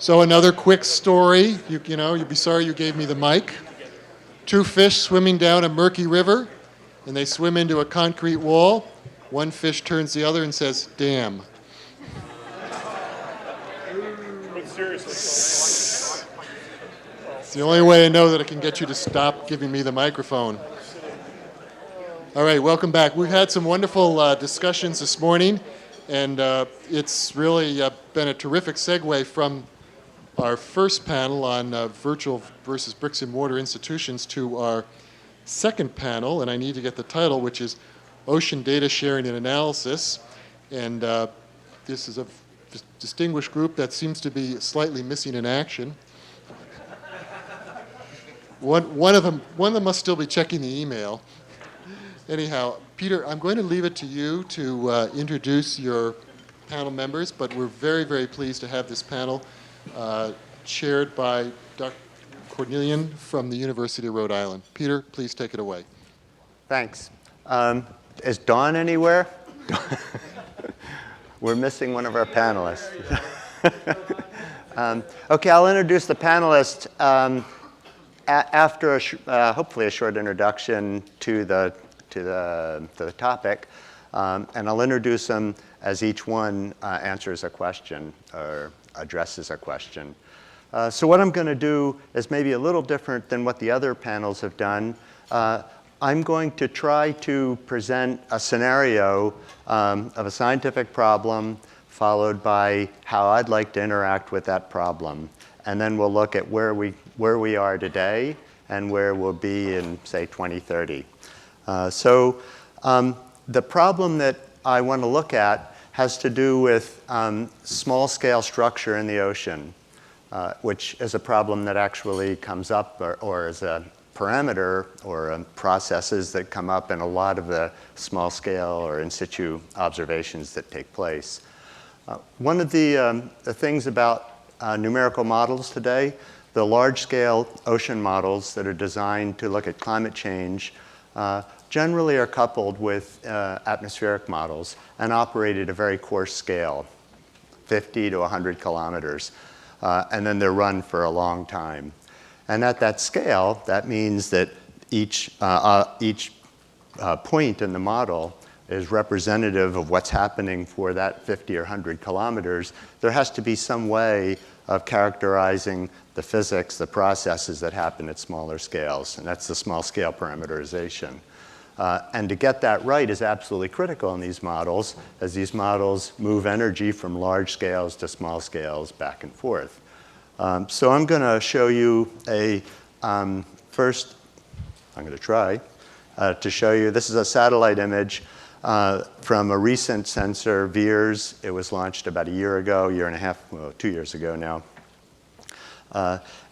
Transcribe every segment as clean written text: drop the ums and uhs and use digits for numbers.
So another quick story. You know, you'd be sorry you gave me the mic. Two fish swimming down a murky river, and they swim into a concrete wall. One fish turns the other and says, "Damn." But seriously. It's the only way I know that I can get you to stop giving me the microphone. All right, welcome back. We've had some wonderful discussions this morning, and it's really been a terrific segue from our first panel on virtual versus bricks and mortar institutions to our second panel, and I need to get the title, which is Ocean Data Sharing and Analysis. And this is a distinguished group that seems to be slightly missing in action. One of them must still be checking the email. Anyhow, Peter, I'm going to leave it to you to introduce your panel members, but we're very, very pleased to have this panel chaired by Dr. Cornillon from the University of Rhode Island. Peter, please take it away. Thanks. Is Dawn anywhere? We're missing one of our panelists. Okay, I'll introduce the panelists after hopefully a short introduction to the topic, and I'll introduce them as each one answers a question or addresses a question. So what I'm going to do is maybe a little different than what the other panels have done. I'm going to try to present a scenario of a scientific problem followed by how I'd like to interact with that problem. And then we'll look at where we are today and where we'll be in, say, 2030. So the problem that I want to look at has to do with small-scale structure in the ocean, which is a problem that actually comes up or is a parameter or processes that come up in a lot of the small-scale or in situ observations that take place. One of the things about numerical models today, the large-scale ocean models that are designed to look at climate change generally are coupled with atmospheric models and operate at a very coarse scale, 50 to 100 kilometers, and then they're run for a long time. And at that scale, that means that each point in the model is representative of what's happening for that 50 or 100 kilometers. There has to be some way of characterizing the physics, the processes that happen at smaller scales, and that's the small-scale parameterization. And to get that right is absolutely critical in these models, as these models move energy from large scales to small scales back and forth. So I'm going to show you first, I'm going to try to show you, this is a satellite image from a recent sensor, VIIRS. It was launched about a year ago, year and a half, well, 2 years ago now.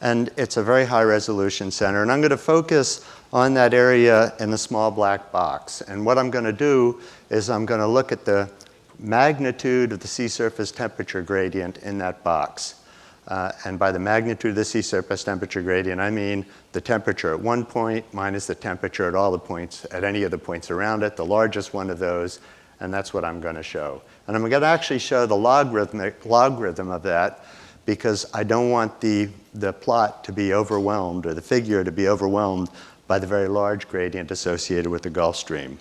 And it's a very high resolution center. And I'm going to focus on that area in the small black box. And what I'm going to do is I'm going to look at the magnitude of the sea surface temperature gradient in that box. And by the magnitude of the sea surface temperature gradient, I mean the temperature at one point minus the temperature at all the points, at any of the points around it, the largest one of those, and that's what I'm going to show. And I'm going to actually show the logarithm of that, because I don't want the plot to be overwhelmed, or the figure to be overwhelmed by the very large gradient associated with the Gulf Stream.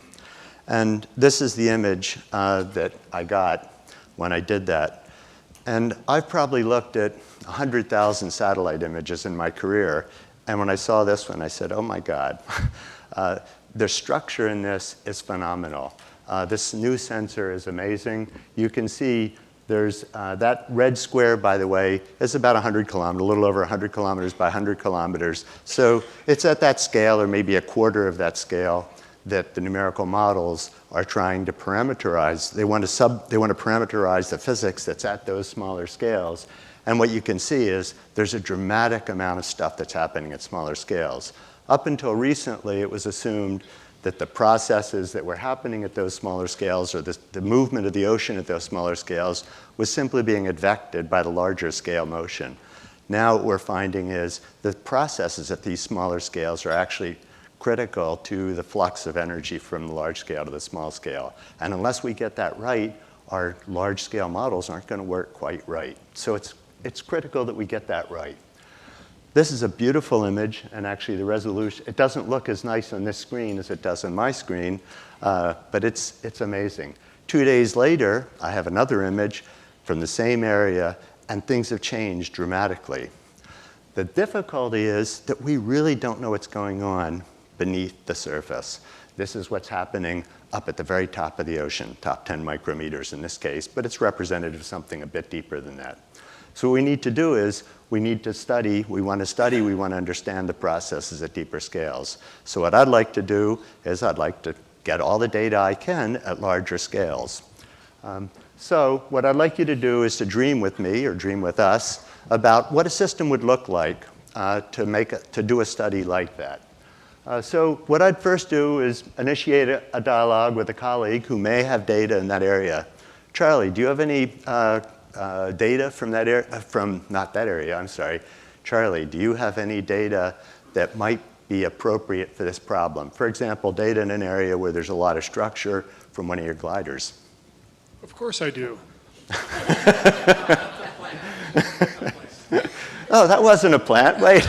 And this is the image that I got when I did that. And I've probably looked at 100,000 satellite images in my career, and when I saw this one, I said, oh my God. The structure in this is phenomenal. This new sensor is amazing. You can see there's that red square, by the way, is about 100 kilometers, a little over 100 kilometers by 100 kilometers. So it's at that scale, or maybe a quarter of that scale, that the numerical models are trying to parameterize. They want to parameterize the physics that's at those smaller scales. And what you can see is there's a dramatic amount of stuff that's happening at smaller scales. Up until recently, it was assumed that the processes that were happening at those smaller scales, or the movement of the ocean at those smaller scales, was simply being affected by the larger scale motion. Now what we're finding is the processes at these smaller scales are actually critical to the flux of energy from the large scale to the small scale. And unless we get that right, our large scale models aren't going to work quite right. So it's it's critical that we get that right. This is a beautiful image, and actually the resolution, it doesn't look as nice on this screen as it does on my screen, but it's amazing. 2 days later, I have another image from the same area, and things have changed dramatically. The difficulty is that we really don't know what's going on beneath the surface. This is what's happening up at the very top of the ocean, top 10 micrometers in this case, but it's representative of something a bit deeper than that. So what we need to do is we want to understand the processes at deeper scales. So what I'd like to do is I'd like to get all the data I can at larger scales. So what I'd like you to do is to dream with me, or dream with us, about what a system would look like to do a study like that. So what I'd first do is initiate a dialogue with a colleague who may have data in that area. Charlie, do you have any data from that area? Not that area, I'm sorry. Charlie, do you have any data that might be appropriate for this problem? For example, data in an area where there's a lot of structure from one of your gliders. Of course I do. Oh, that wasn't a plant. Wait.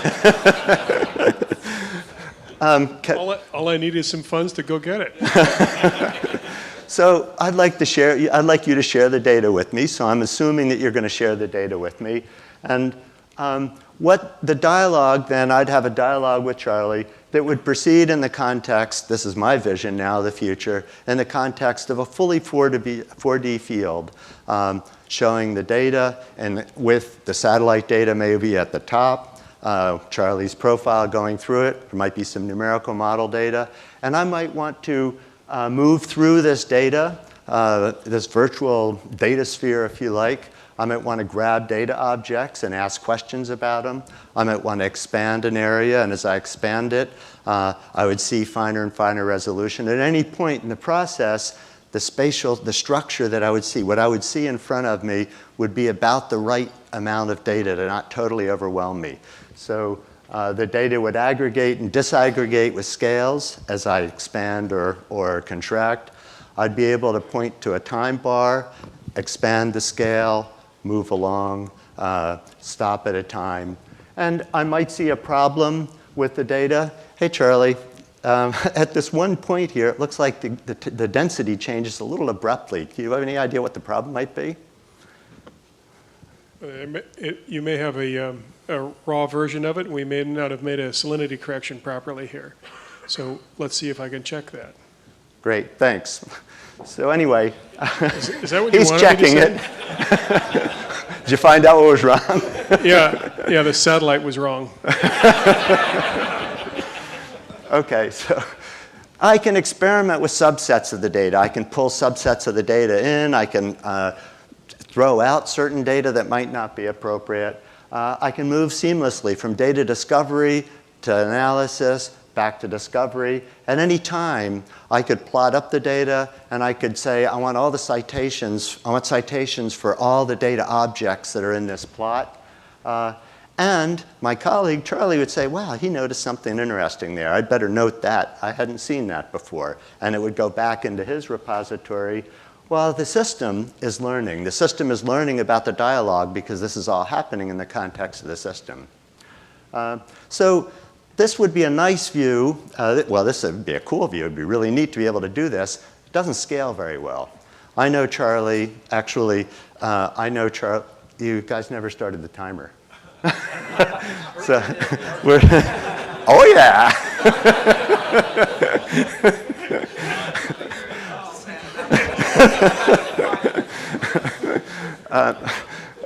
All I need is some funds to go get it. So I'd like you to share the data with me. So I'm assuming that you're going to share the data with me. And what the dialogue, then I'd have a dialogue with Charlie that would proceed in the context, this is my vision now, the future, in the context of a fully 4D field, showing the data, and with the satellite data maybe at the top, Charlie's profile going through it. There might be some numerical model data. And I might want to move through this data, this virtual data sphere, if you like. I might want to grab data objects and ask questions about them. I might want to expand an area, and as I expand it, I would see finer and finer resolution. At any point in the process, the structure that I would see, what I would see in front of me would be about the right amount of data to not totally overwhelm me. So the data would aggregate and disaggregate with scales as I expand or contract. I'd be able to point to a time bar, expand the scale, move along, stop at a time. And I might see a problem with the data. Hey, Charlie, at this one point here, it looks like the density changes a little abruptly. Do you have any idea what the problem might be? You may have a raw version of it. We may not have made a salinity correction properly here. So let's see if I can check that. Great, thanks. So anyway, is that what you he's wanted checking me to it. say? Did you find out what was wrong? Yeah, the satellite was wrong. Okay, so I can experiment with subsets of the data. I can pull subsets of the data in. I can throw out certain data that might not be appropriate. I can move seamlessly from data discovery to analysis, back to discovery. At any time, I could plot up the data, and I could say, I want all the citations. I want citations for all the data objects that are in this plot. And my colleague, Charlie, would say, wow, he noticed something interesting there. I'd better note that. I hadn't seen that before. And it would go back into his repository. Well, the system is learning. The system is learning about the dialogue because this is all happening in the context of the system. So this would be a nice view. Well, this would be a cool view. It would be really neat to be able to do this. It doesn't scale very well. I know Charlie. Actually, I know Charlie. You guys never started the timer. So we're, oh yeah.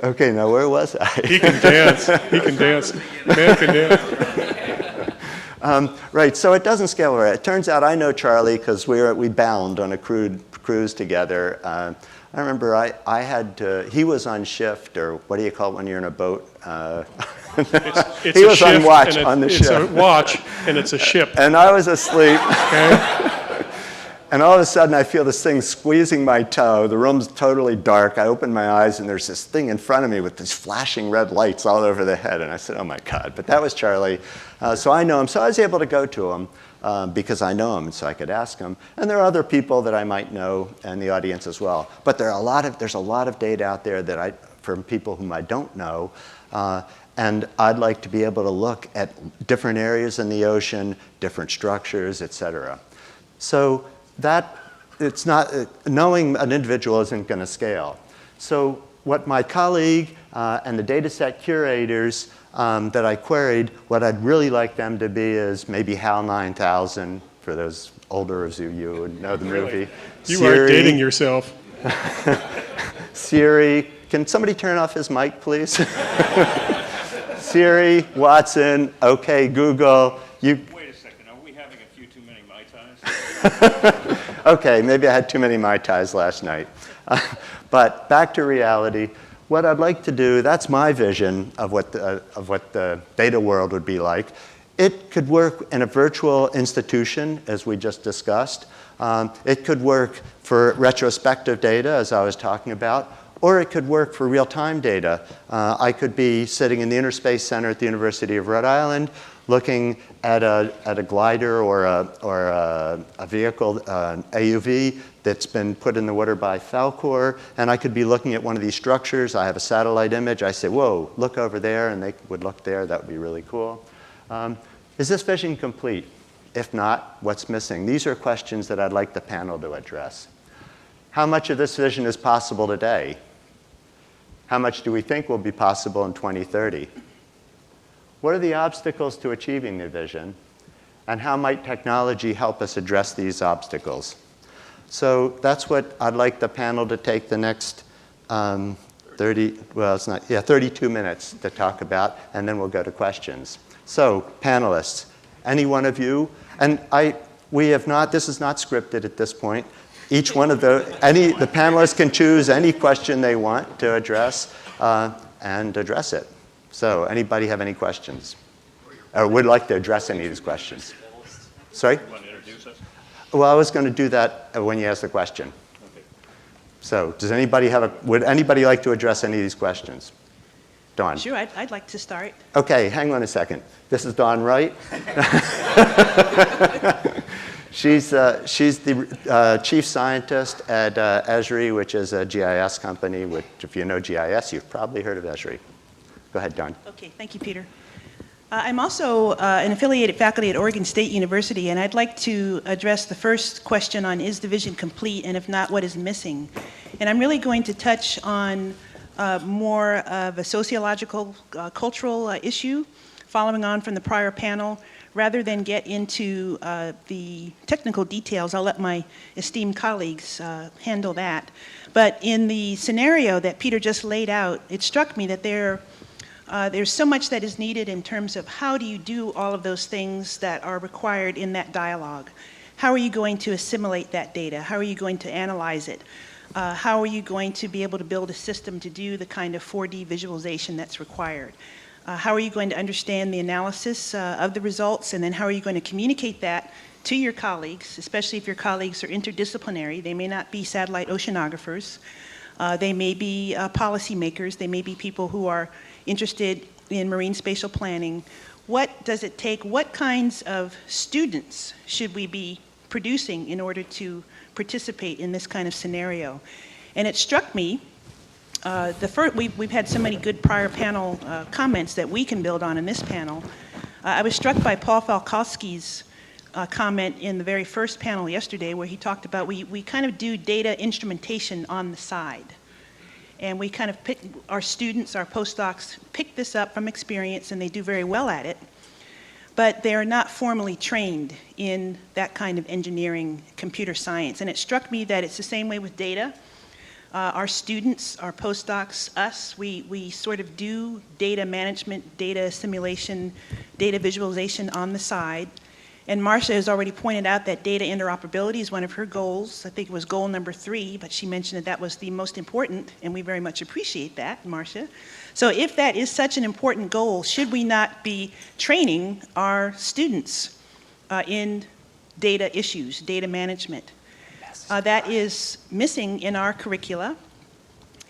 Okay, now where was I? He can dance. He can dance. Man can dance. Right, so it doesn't scale right. It turns out I know Charlie because we bound on a cruise together. I remember I had to, he was on shift, or what do you call it when you're in a boat? It's he was on watch on the ship. It's a watch, and it's a ship. And I was asleep. Okay? And all of a sudden, I feel this thing squeezing my toe. The room's totally dark. I open my eyes, and there's this thing in front of me with these flashing red lights all over the head. And I said, oh, my God. But that was Charlie. So I know him. So I was able to go to him because I know him, and so I could ask him. And there are other people that I might know in the audience as well. But there's a lot of data out there that from people whom I don't know. And I'd like to be able to look at different areas in the ocean, different structures, et cetera. So that, it's not, knowing an individual isn't going to scale. So what my colleague and the data set curators that I queried, what I'd really like them to be is maybe HAL 9000, for those older of you who know the movie. You are dating yourself. Siri, can somebody turn off his mic, please? Siri, Watson, OK, Google. Wait a second, are we having a few too many Mai Tais? OK, maybe I had too many Mai Tais last night. But back to reality. What I'd like to do, that's my vision of what the data world would be like. It could work in a virtual institution, as we just discussed. It could work for retrospective data, as I was talking about, or it could work for real-time data. I could be sitting in the Interspace Center at the University of Rhode Island, looking at a glider or a vehicle, an AUV, that's been put in the water by Falcor, and I could be looking at one of these structures. I have a satellite image. I say, whoa, look over there, and they would look there. That would be really cool. Is this vision complete? If not, what's missing? These are questions that I'd like the panel to address. How much of this vision is possible today? How much do we think will be possible in 2030? What are the obstacles to achieving the vision? And how might technology help us address these obstacles? So that's what I'd like the panel to take the next 32 minutes to talk about, and then we'll go to questions. So panelists, any one of you, and we have not, this is not scripted at this point. Each one of the panelists can choose any question they want to address and address it. So anybody have any questions? Or would like to address any of these questions? Sorry? Well, I was going to do that when you ask the question. Okay. So does anybody would anybody like to address any of these questions? Dawn? Sure, I'd like to start. Okay, hang on a second. This is Dawn Wright. She's the chief scientist at ESRI, which is a GIS company, which if you know GIS, you've probably heard of ESRI. Go ahead, Dawn. Okay, thank you, Peter. I'm also an affiliated faculty at Oregon State University, and I'd like to address the first question on is the vision complete, and if not, what is missing? And I'm really going to touch on more of a sociological, cultural issue, following on from the prior panel. Rather than get into the technical details, I'll let my esteemed colleagues handle that. But in the scenario that Peter just laid out, it struck me that there's so much that is needed in terms of how do you do all of those things that are required in that dialogue. How are you going to assimilate that data? How are you going to analyze it? How are you going to be able to build a system to do the kind of 4D visualization that's required? How are you going to understand the analysis of the results? And then how are you going to communicate that to your colleagues, especially if your colleagues are interdisciplinary? They may not be satellite oceanographers. They may be policymakers. They may be people who are interested in marine spatial planning. What does it take? What kinds of students should we be producing in order to participate in this kind of scenario? And it struck me, we've had so many good prior panel comments that we can build on in this panel. I was struck by Paul Falkowski's comment in the very first panel yesterday where he talked about we kind of do data instrumentation on the side. And we kind of pick, our students, our postdocs, pick this up from experience, and they do very well at it. But they're not formally trained in that kind of engineering, computer science. And it struck me that it's the same way with data. Our students, our postdocs, us, we sort of do data management, data assimilation, data visualization on the side. And Marcia has already pointed out that data interoperability is one of her goals. I think it was goal number 3, but she mentioned that was the most important, and we very much appreciate that, Marcia. So if that is such an important goal, should we not be training our students in data issues, data management? That is missing in our curricula,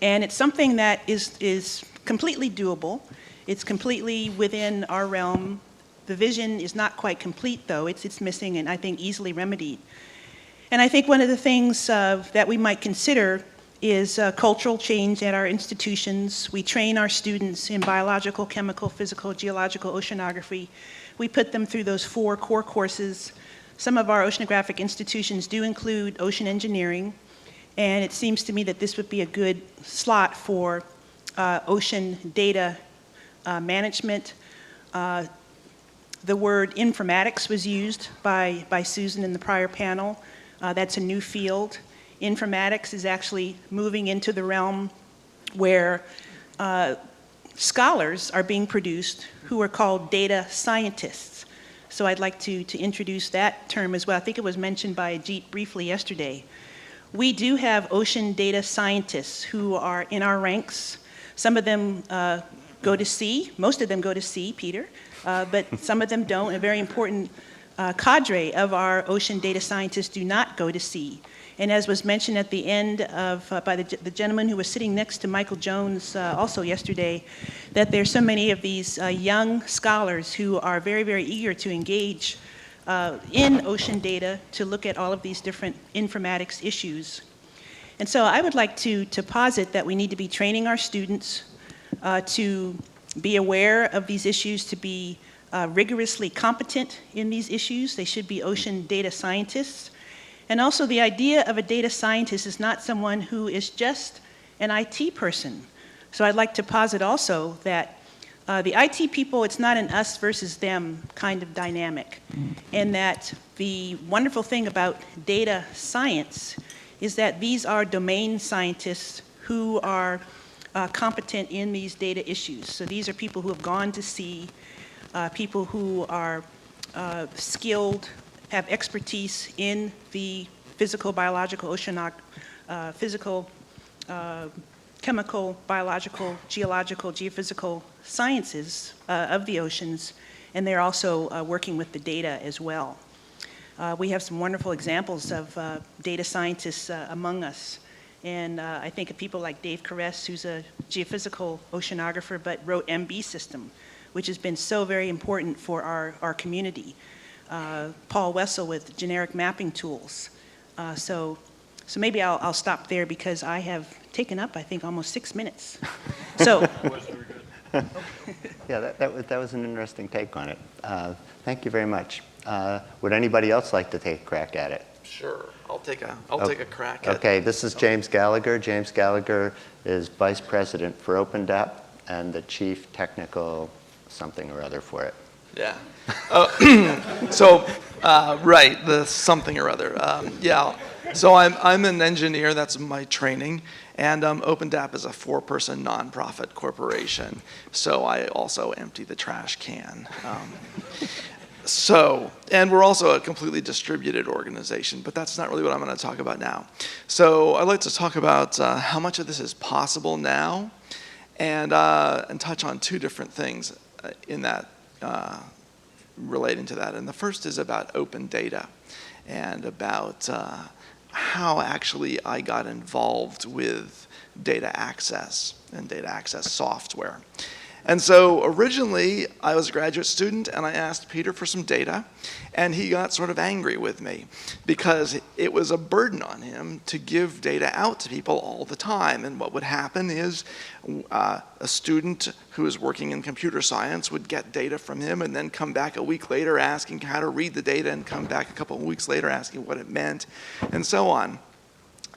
and it's something that is completely doable. It's completely within our realm. The vision is not quite complete, though. It's missing and I think easily remedied. And I think one of the things that we might consider is cultural change at our institutions. We train our students in biological, chemical, physical, geological, oceanography. We put them through those 4 core courses. Some of our oceanographic institutions do include ocean engineering, and it seems to me that this would be a good slot for ocean data management. The word informatics was used by Susan in the prior panel. That's a new field. Informatics is actually moving into the realm where scholars are being produced who are called data scientists. So I'd like to introduce that term as well. I think it was mentioned by Ajit briefly yesterday. We do have ocean data scientists who are in our ranks. Some of them go to sea. Most of them go to sea, Peter, but some of them don't. A very important cadre of our ocean data scientists do not go to sea. And as was mentioned at the end by the gentleman who was sitting next to Michael Jones also yesterday, that there's so many of these young scholars who are very, very eager to engage in ocean data to look at all of these different informatics issues. And so I would like to posit that we need to be training our students to be aware of these issues, to be rigorously competent in these issues. They should be ocean data scientists. And also the idea of a data scientist is not someone who is just an IT person. So I'd like to posit also that the IT people, it's not an us versus them kind of dynamic. And that the wonderful thing about data science is that these are domain scientists who are competent in these data issues. So these are people who have gone to sea, people who are skilled, have expertise in the physical, biological, physical, chemical, biological, geological, geophysical sciences of the oceans, and they're also working with the data as well. We have some wonderful examples of data scientists among us, and I think of people like Dave Caress, who's a geophysical oceanographer, but wrote MB System, which has been so very important for our community. Paul Wessel with generic mapping tools. So maybe I'll stop there because I have taken up, I think, almost 6 minutes. So. Yeah, that was an interesting take on it. Thank you very much. Would anybody else like to take a crack at it? Sure, I'll take a crack at it. Okay, this is James Gallagher. James Gallagher is Vice President for OPeNDAP and the Chief Technical something or other for it. Yeah. Right, the something or other. Yeah. So I'm an engineer. That's my training, and OPeNDAP is a 4-person nonprofit corporation. So I also empty the trash can. And we're also a completely distributed organization, but that's not really what I'm going to talk about now. So I'd like to talk about how much of this is possible now, and touch on 2 different things in that. Relating to that. And the first is about open data and about how actually I got involved with data access and data access software. And so originally I was a graduate student and I asked Peter for some data, and he got sort of angry with me because it was a burden on him to give data out to people all the time. And what would happen is a student who is working in computer science would get data from him and then come back a week later asking how to read the data, and come back a couple of weeks later asking what it meant, and so on.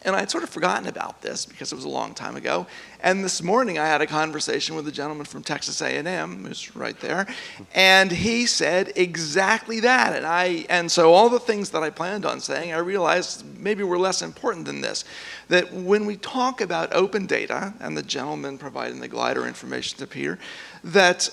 And I'd sort of forgotten about this because it was a long time ago. And this morning I had a conversation with a gentleman from Texas A&M, who's right there, and he said exactly that. And so all the things that I planned on saying, I realized maybe were less important than this. That when we talk about open data, and the gentleman providing the glider information to Peter, that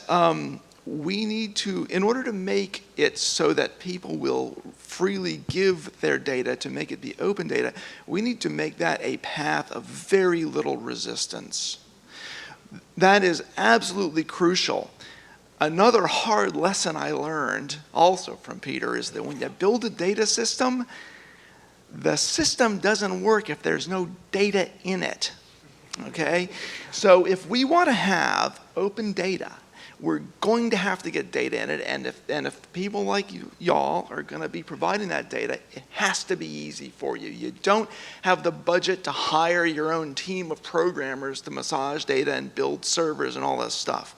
we need to, in order to make it so that people will freely give their data, to make it be open data, we need to make that a path of very little resistance. That is absolutely crucial. Another hard lesson I learned also from Peter is that when you build a data system, the system doesn't work if there's no data in it. Okay? So if we want to have open data, we're going to have to get data in it, and if people like y'all are going to be providing that data, it has to be easy for you. You don't have the budget to hire your own team of programmers to massage data and build servers and all this stuff.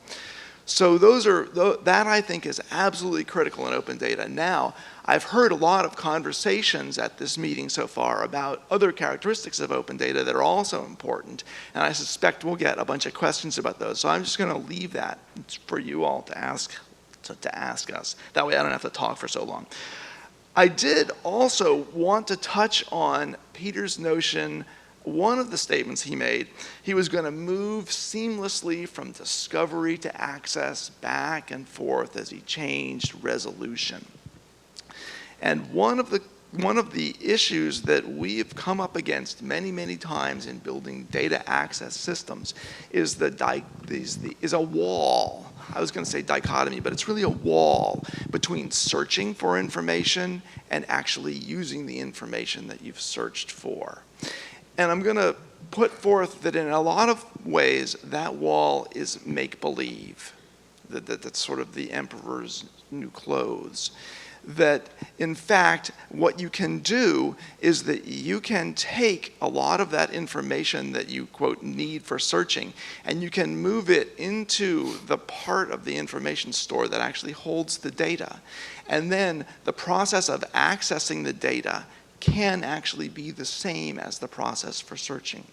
So that I think is absolutely critical in open data. Now, I've heard a lot of conversations at this meeting so far about other characteristics of open data that are also important, and I suspect we'll get a bunch of questions about those. So I'm just going to leave that for you all to ask us. That way I don't have to talk for so long. I did also want to touch on Peter's notion. One of the statements he made, he was going to move seamlessly from discovery to access back and forth as he changed resolution. And one of the issues that we have come up against many, many times in building data access systems is a wall. I was going to say dichotomy, but it's really a wall between searching for information and actually using the information that you've searched for. And I'm going to put forth that in a lot of ways, that wall is make-believe. That's sort of the emperor's new clothes. That, in fact, what you can do is that you can take a lot of that information that you, quote, need for searching, and you can move it into the part of the information store that actually holds the data. And then the process of accessing the data can actually be the same as the process for searching,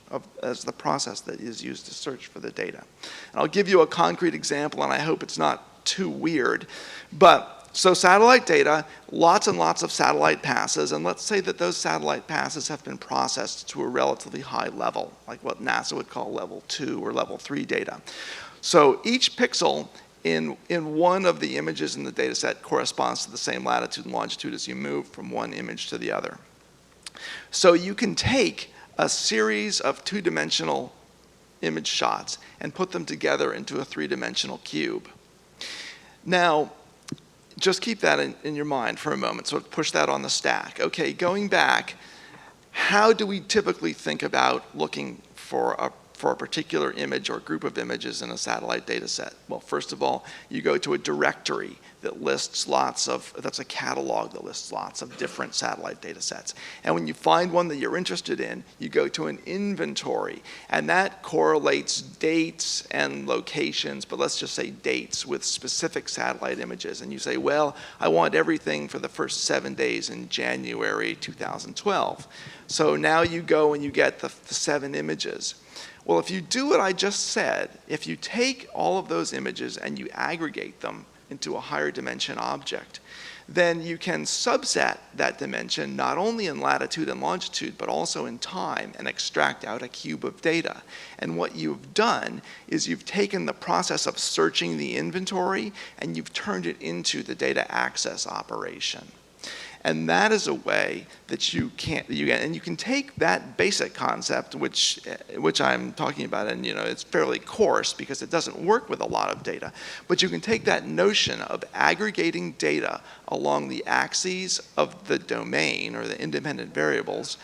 as the process that is used to search for the data. And I'll give you a concrete example, and I hope it's not too weird. So satellite data, lots and lots of satellite passes, and let's say that those satellite passes have been processed to a relatively high level, like what NASA would call level 2 or level 3 data. So each pixel in one of the images in the data set corresponds to the same latitude and longitude as you move from one image to the other. So you can take a series of two-dimensional image shots and put them together into a three-dimensional cube. Now, just keep that in your mind for a moment, so push that on the stack. Okay, going back, how do we typically think about looking for a particular image or group of images in a satellite data set? Well, first of all, you go to a directory that lists that's a catalog that lists lots of different satellite data sets. And when you find one that you're interested in, you go to an inventory, and that correlates dates and locations, but let's just say dates with specific satellite images. And you say, well, I want everything for the first 7 days in January 2012. So now you go and you get the 7 images. Well, if you do what I just said, if you take all of those images and you aggregate them into a higher dimension object, then you can subset that dimension not only in latitude and longitude, but also in time, and extract out a cube of data. And what you've done is you've taken the process of searching the inventory and you've turned it into the data access operation. And that is a way that you can take that basic concept, which I'm talking about, and it's fairly coarse because it doesn't work with a lot of data, but you can take that notion of aggregating data along the axes of the domain or the independent variables,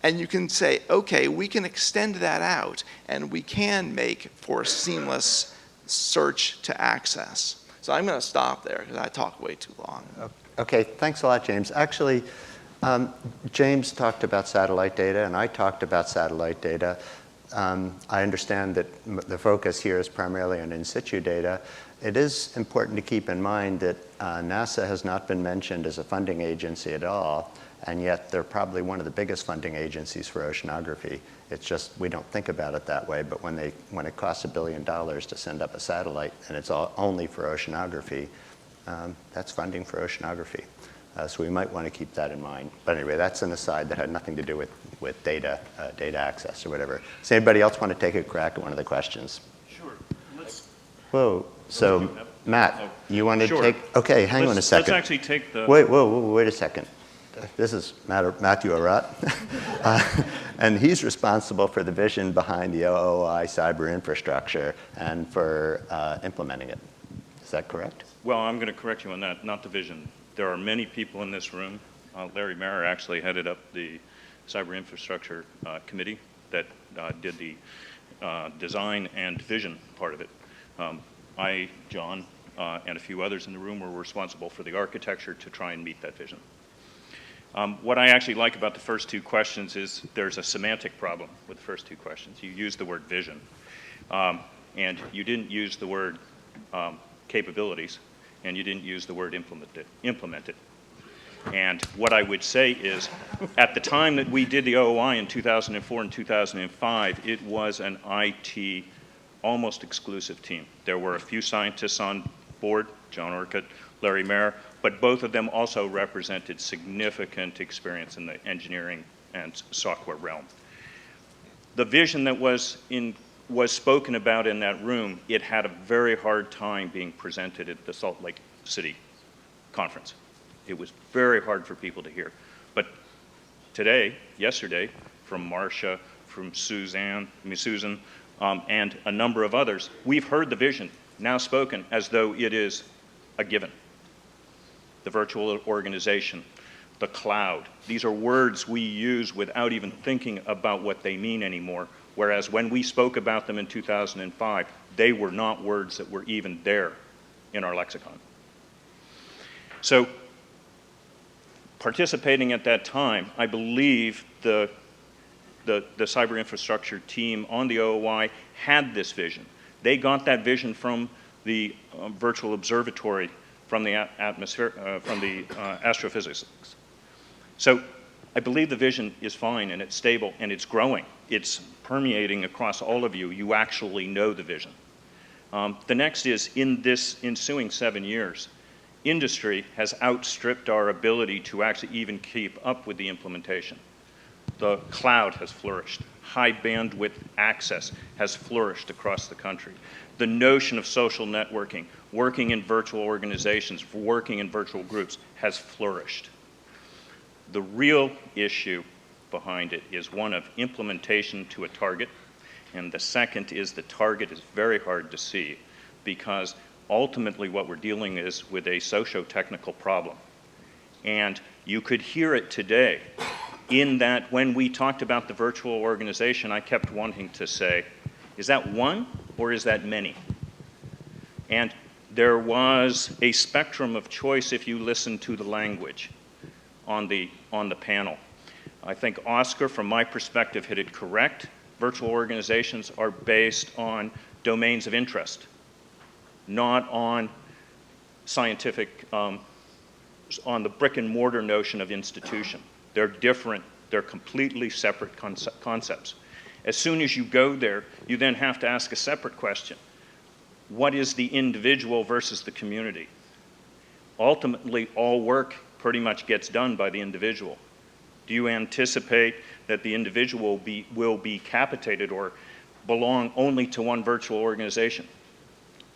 and you can say, okay, we can extend that out, and we can make for seamless search to access. So I'm going to stop there because I talk way too long. Okay, thanks a lot, James. Actually, James talked about satellite data, and I talked about satellite data. I understand that the focus here is primarily on in situ data. It is important to keep in mind that NASA has not been mentioned as a funding agency at all, and yet they're probably one of the biggest funding agencies for oceanography. It's just we don't think about it that way, but when it costs $1 billion to send up a satellite and it's only for oceanography, that's funding for oceanography. So we might want to keep that in mind. But anyway, that's an aside that had nothing to do with data access or whatever. Does anybody else want to take a crack at one of the questions? Sure. Whoa. So, Matt, you want to Sure. take? Okay, hang on a second. Let's actually take the. Wait a second. This is Matthew Arrott, and he's responsible for the vision behind the OOI cyber infrastructure and for implementing it. Is that correct? Well, I'm going to correct you on that, not the vision. There are many people in this room. Larry Mayer actually headed up the cyber infrastructure committee that did the design and vision part of it. I, John, and a few others in the room were responsible for the architecture to try and meet that vision. What I actually like about the first two questions is there's a semantic problem with the first two questions. You used the word vision, and you didn't use the word capabilities, and you didn't use the word implemented. And what I would say is, at the time that we did the OOI in 2004 and 2005, it was an IT almost exclusive team. There were a few scientists on board, John Arrott, Larry Mayer, but both of them also represented significant experience in the engineering and software realm. The vision that was spoken about in that room, it had a very hard time being presented at the Salt Lake City conference. It was very hard for people to hear. But today, yesterday, from Marcia, from Susan, and a number of others, we've heard the vision now spoken as though it is a given. The virtual organization, the cloud, these are words we use without even thinking about what they mean anymore, whereas when we spoke about them in 2005, they were not words that were even there in our lexicon. So, participating at that time, I believe the cyber infrastructure team on the OOI had this vision. They got that vision from the virtual observatory, from the atmosphere, from the astrophysics. So I believe the vision is fine and it's stable and it's growing. It's permeating across all of you. You actually know the vision. The next is, in this ensuing 7 years, industry has outstripped our ability to actually even keep up with the implementation. The cloud has flourished. High bandwidth access has flourished across the country. The notion of social networking, working in virtual organizations, working in virtual groups, has flourished. The real issue behind it is one of implementation to a target, and the second is the target is very hard to see, because ultimately what we're dealing is with a socio-technical problem. And you could hear it today in that when we talked about the virtual organization, I kept wanting to say, is that one or is that many? And there was a spectrum of choice if you listen to the language on the panel. I think Oscar, from my perspective, hit it correct. Virtual organizations are based on domains of interest, not on scientific, on the brick and mortar notion of institution. They're different, they're completely separate concepts. As soon as you go there, you then have to ask a separate question. What is the individual versus the community? Ultimately, all work pretty much gets done by the individual. Do you anticipate that the individual will be capitated or belong only to one virtual organization?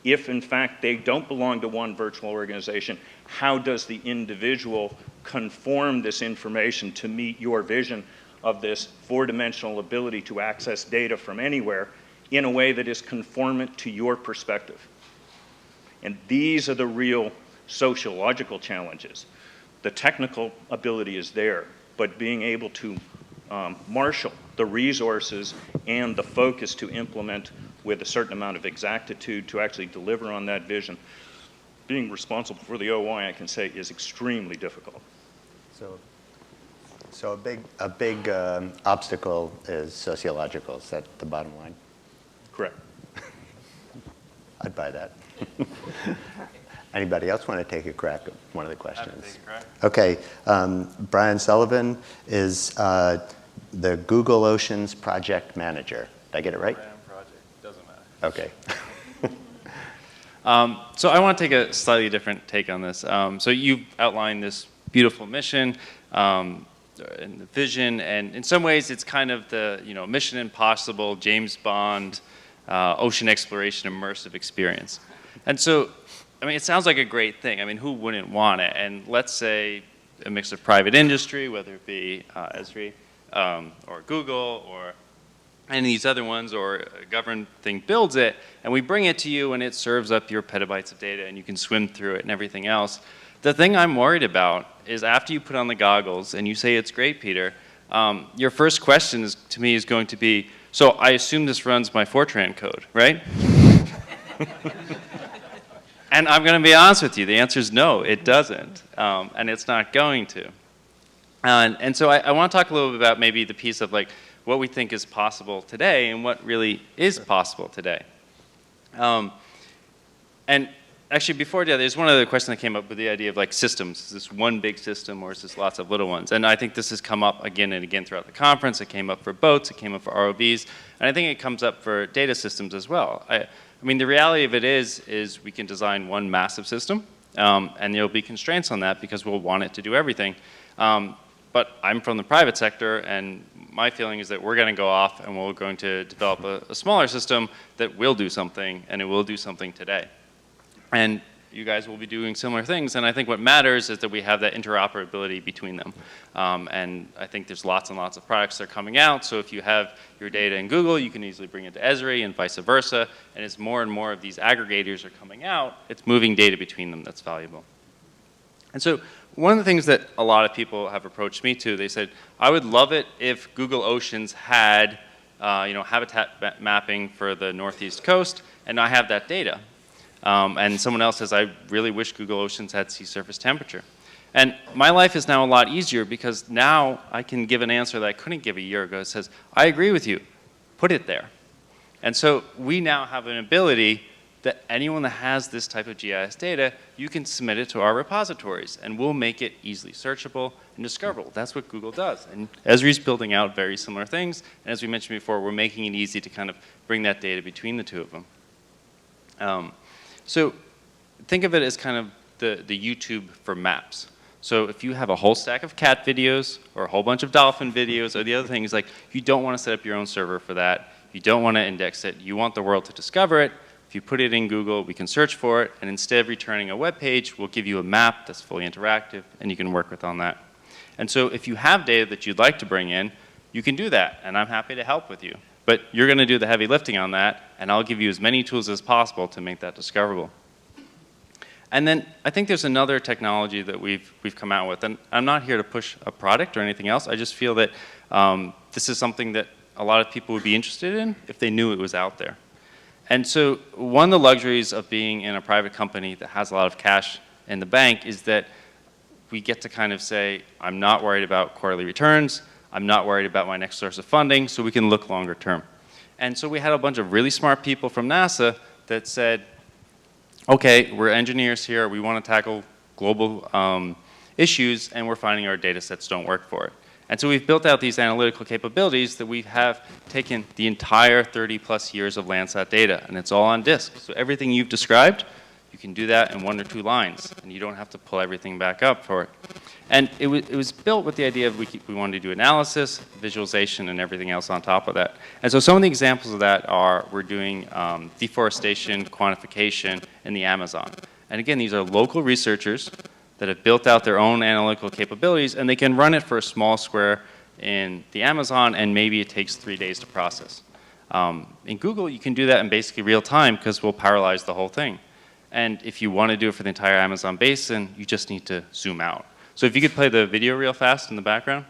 If, in fact, they don't belong to one virtual organization, how does the individual conform this information to meet your vision of this four-dimensional ability to access data from anywhere in a way that is conformant to your perspective? And these are the real sociological challenges. The technical ability is there, but being able to marshal the resources and the focus to implement with a certain amount of exactitude to actually deliver on that vision, being responsible for the OI, I can say, is extremely difficult. So a big obstacle is sociological. Is that the bottom line? Correct. I'd buy that. Anybody else want to take a crack at one of the questions? Take a crack. Okay. Brian Sullivan is the Google Oceans project manager. Did I get it right? Project, doesn't matter. Okay. So I want to take a slightly different take on this. So you've outlined this beautiful mission and the vision, and in some ways it's kind of the Mission Impossible, James Bond, ocean exploration, immersive experience. And so, I mean, it sounds like a great thing. I mean, who wouldn't want it? And let's say a mix of private industry, whether it be ESRI or Google or any of these other ones, or a government thing builds it, and we bring it to you and it serves up your petabytes of data and you can swim through it and everything else. The thing I'm worried about is after you put on the goggles and you say it's great, Peter, your first question to me is going to be, so I assume this runs my Fortran code, right? And I'm going to be honest with you, the answer is no, it doesn't, and it's not going to. And so I want to talk a little bit about maybe the piece of like what we think is possible today and what really is possible today. And actually, before that, there's one other question that came up with the idea of like systems. Is this one big system or is this lots of little ones? And I think this has come up again and again throughout the conference. It came up for boats, it came up for ROVs, and I think it comes up for data systems as well. I mean, the reality of it is we can design one massive system, and there'll be constraints on that because we'll want it to do everything. But I'm from the private sector, and my feeling is that we're going to go off and we're going to develop a smaller system that will do something, and it will do something today. And you guys will be doing similar things, and I think what matters is that we have that interoperability between them. And I think there's lots and lots of products that are coming out, so if you have your data in Google, you can easily bring it to ESRI and vice versa, and as more and more of these aggregators are coming out, it's moving data between them that's valuable. And so one of the things that a lot of people have approached me to, they said, I would love it if Google Oceans had habitat mapping for the Northeast coast, and I have that data. And someone else says, I really wish Google Oceans had sea surface temperature. And my life is now a lot easier because now I can give an answer that I couldn't give a year ago. It says, I agree with you, put it there. And so we now have an ability that anyone that has this type of GIS data, you can submit it to our repositories, and we'll make it easily searchable and discoverable. That's what Google does. And Esri's building out very similar things, and as we mentioned before, we're making it easy to kind of bring that data between the two of them. So think of it as kind of the YouTube for maps. So if you have a whole stack of cat videos or a whole bunch of dolphin videos or the other things, like you don't want to set up your own server for that. You don't want to index it. You want the world to discover it. If you put it in Google, we can search for it, and instead of returning a web page, we'll give you a map that's fully interactive, and you can work with on that. And so if you have data that you'd like to bring in, you can do that, and I'm happy to help with you. But you're going to do the heavy lifting on that, and I'll give you as many tools as possible to make that discoverable. And then I think there's another technology that we've come out with, and I'm not here to push a product or anything else. I just feel that this is something that a lot of people would be interested in if they knew it was out there. And so one of the luxuries of being in a private company that has a lot of cash in the bank is that we get to kind of say, I'm not worried about quarterly returns, I'm not worried about my next source of funding, so we can look longer term. And so we had a bunch of really smart people from NASA that said, okay, we're engineers here, we want to tackle global issues, and we're finding our data sets don't work for it. And so we've built out these analytical capabilities that we have taken the entire 30+ years of Landsat data, and it's all on disk. So everything you've described, you can do that in 1 or 2 lines, and you don't have to pull everything back up for it. And it was built with the idea of we wanted to do analysis, visualization, and everything else on top of that. And so some of the examples of that are we're doing deforestation, quantification in the Amazon. And again, these are local researchers that have built out their own analytical capabilities, and they can run it for a small square in the Amazon, and maybe it takes 3 days to process. In Google, you can do that in basically real time because we'll parallelize the whole thing. And if you want to do it for the entire Amazon basin, you just need to zoom out. So if you could play the video real fast in the background.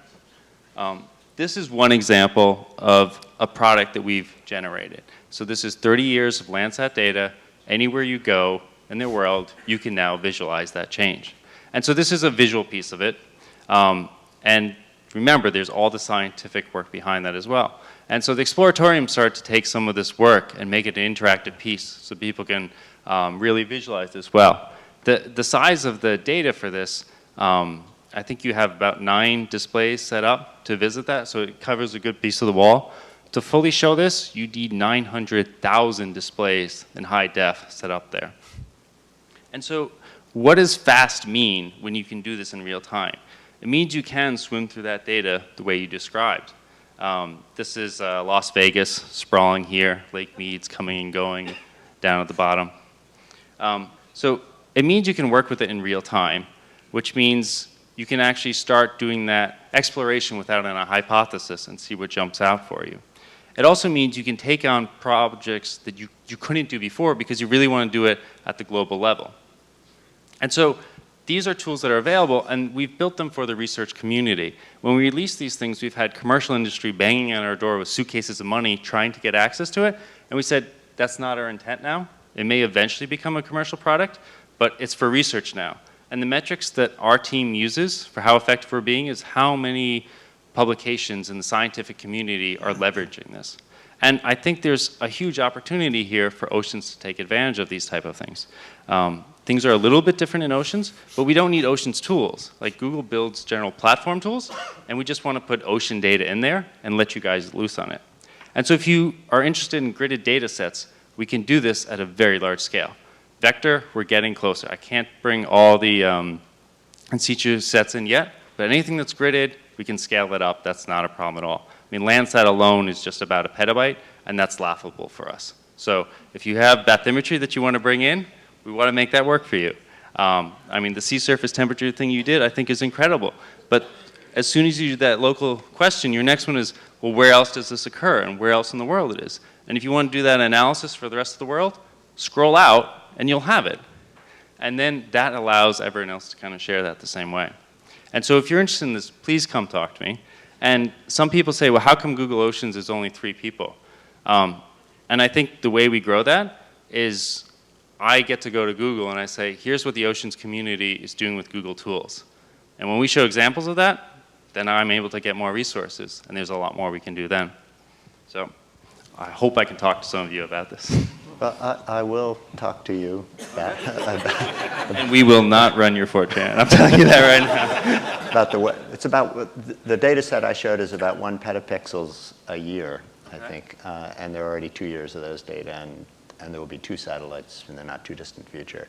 This is one example of a product that we've generated. So this is 30 years of Landsat data. Anywhere you go in the world, you can now visualize that change. And so this is a visual piece of it. And remember, there's all the scientific work behind that as well. And so the Exploratorium started to take some of this work and make it an interactive piece so people can really visualize this well. The size of the data for this, I think you have about 9 displays set up to visit that, so it covers a good piece of the wall. To fully show this, you need 900,000 displays in high def set up there. And so what does fast mean when you can do this in real time? It means you can swim through that data the way you described. This is Las Vegas sprawling here, Lake Mead's coming and going down at the bottom. So it means you can work with it in real time, which means you can actually start doing that exploration without a hypothesis and see what jumps out for you. It also means you can take on projects that you couldn't do before because you really want to do it at the global level. And so these are tools that are available, and we've built them for the research community. When we release these things, we've had commercial industry banging on our door with suitcases of money trying to get access to it, and we said, that's not our intent now. It may eventually become a commercial product, but it's for research now. And the metrics that our team uses for how effective we're being is how many publications in the scientific community are leveraging this. And I think there's a huge opportunity here for oceans to take advantage of these type of things. Things are a little bit different in oceans, but we don't need oceans tools. Like Google builds general platform tools, and we just want to put ocean data in there and let you guys loose on it. And so if you are interested in gridded data sets, we can do this at a very large scale. Vector, we're getting closer. I can't bring all the in situ sets in yet, but anything that's gridded, we can scale it up. That's not a problem at all. I mean, Landsat alone is just about a petabyte, and that's laughable for us. So if you have bathymetry that you want to bring in, we want to make that work for you. I mean, the sea surface temperature thing you did, I think, is incredible. But as soon as you do that local question, your next one is, well, where else does this occur, and where else in the world it is? And if you want to do that analysis for the rest of the world, scroll out, and you'll have it. And then that allows everyone else to kind of share that the same way. And so if you're interested in this, please come talk to me. And some people say, well, how come Google Oceans is only 3 people? And I think the way we grow that is I get to go to Google and I say, here's what the oceans community is doing with Google tools. And when we show examples of that, then I'm able to get more resources, and there's a lot more we can do then. So I hope I can talk to some of you about this. Well, I will talk to you about And we will not run your Fortran. I'm telling you that right now. it's about the data set I showed is about 1 petapixels a year, I think, and there are already 2 years of those data, and there will be 2 satellites in the not too distant future.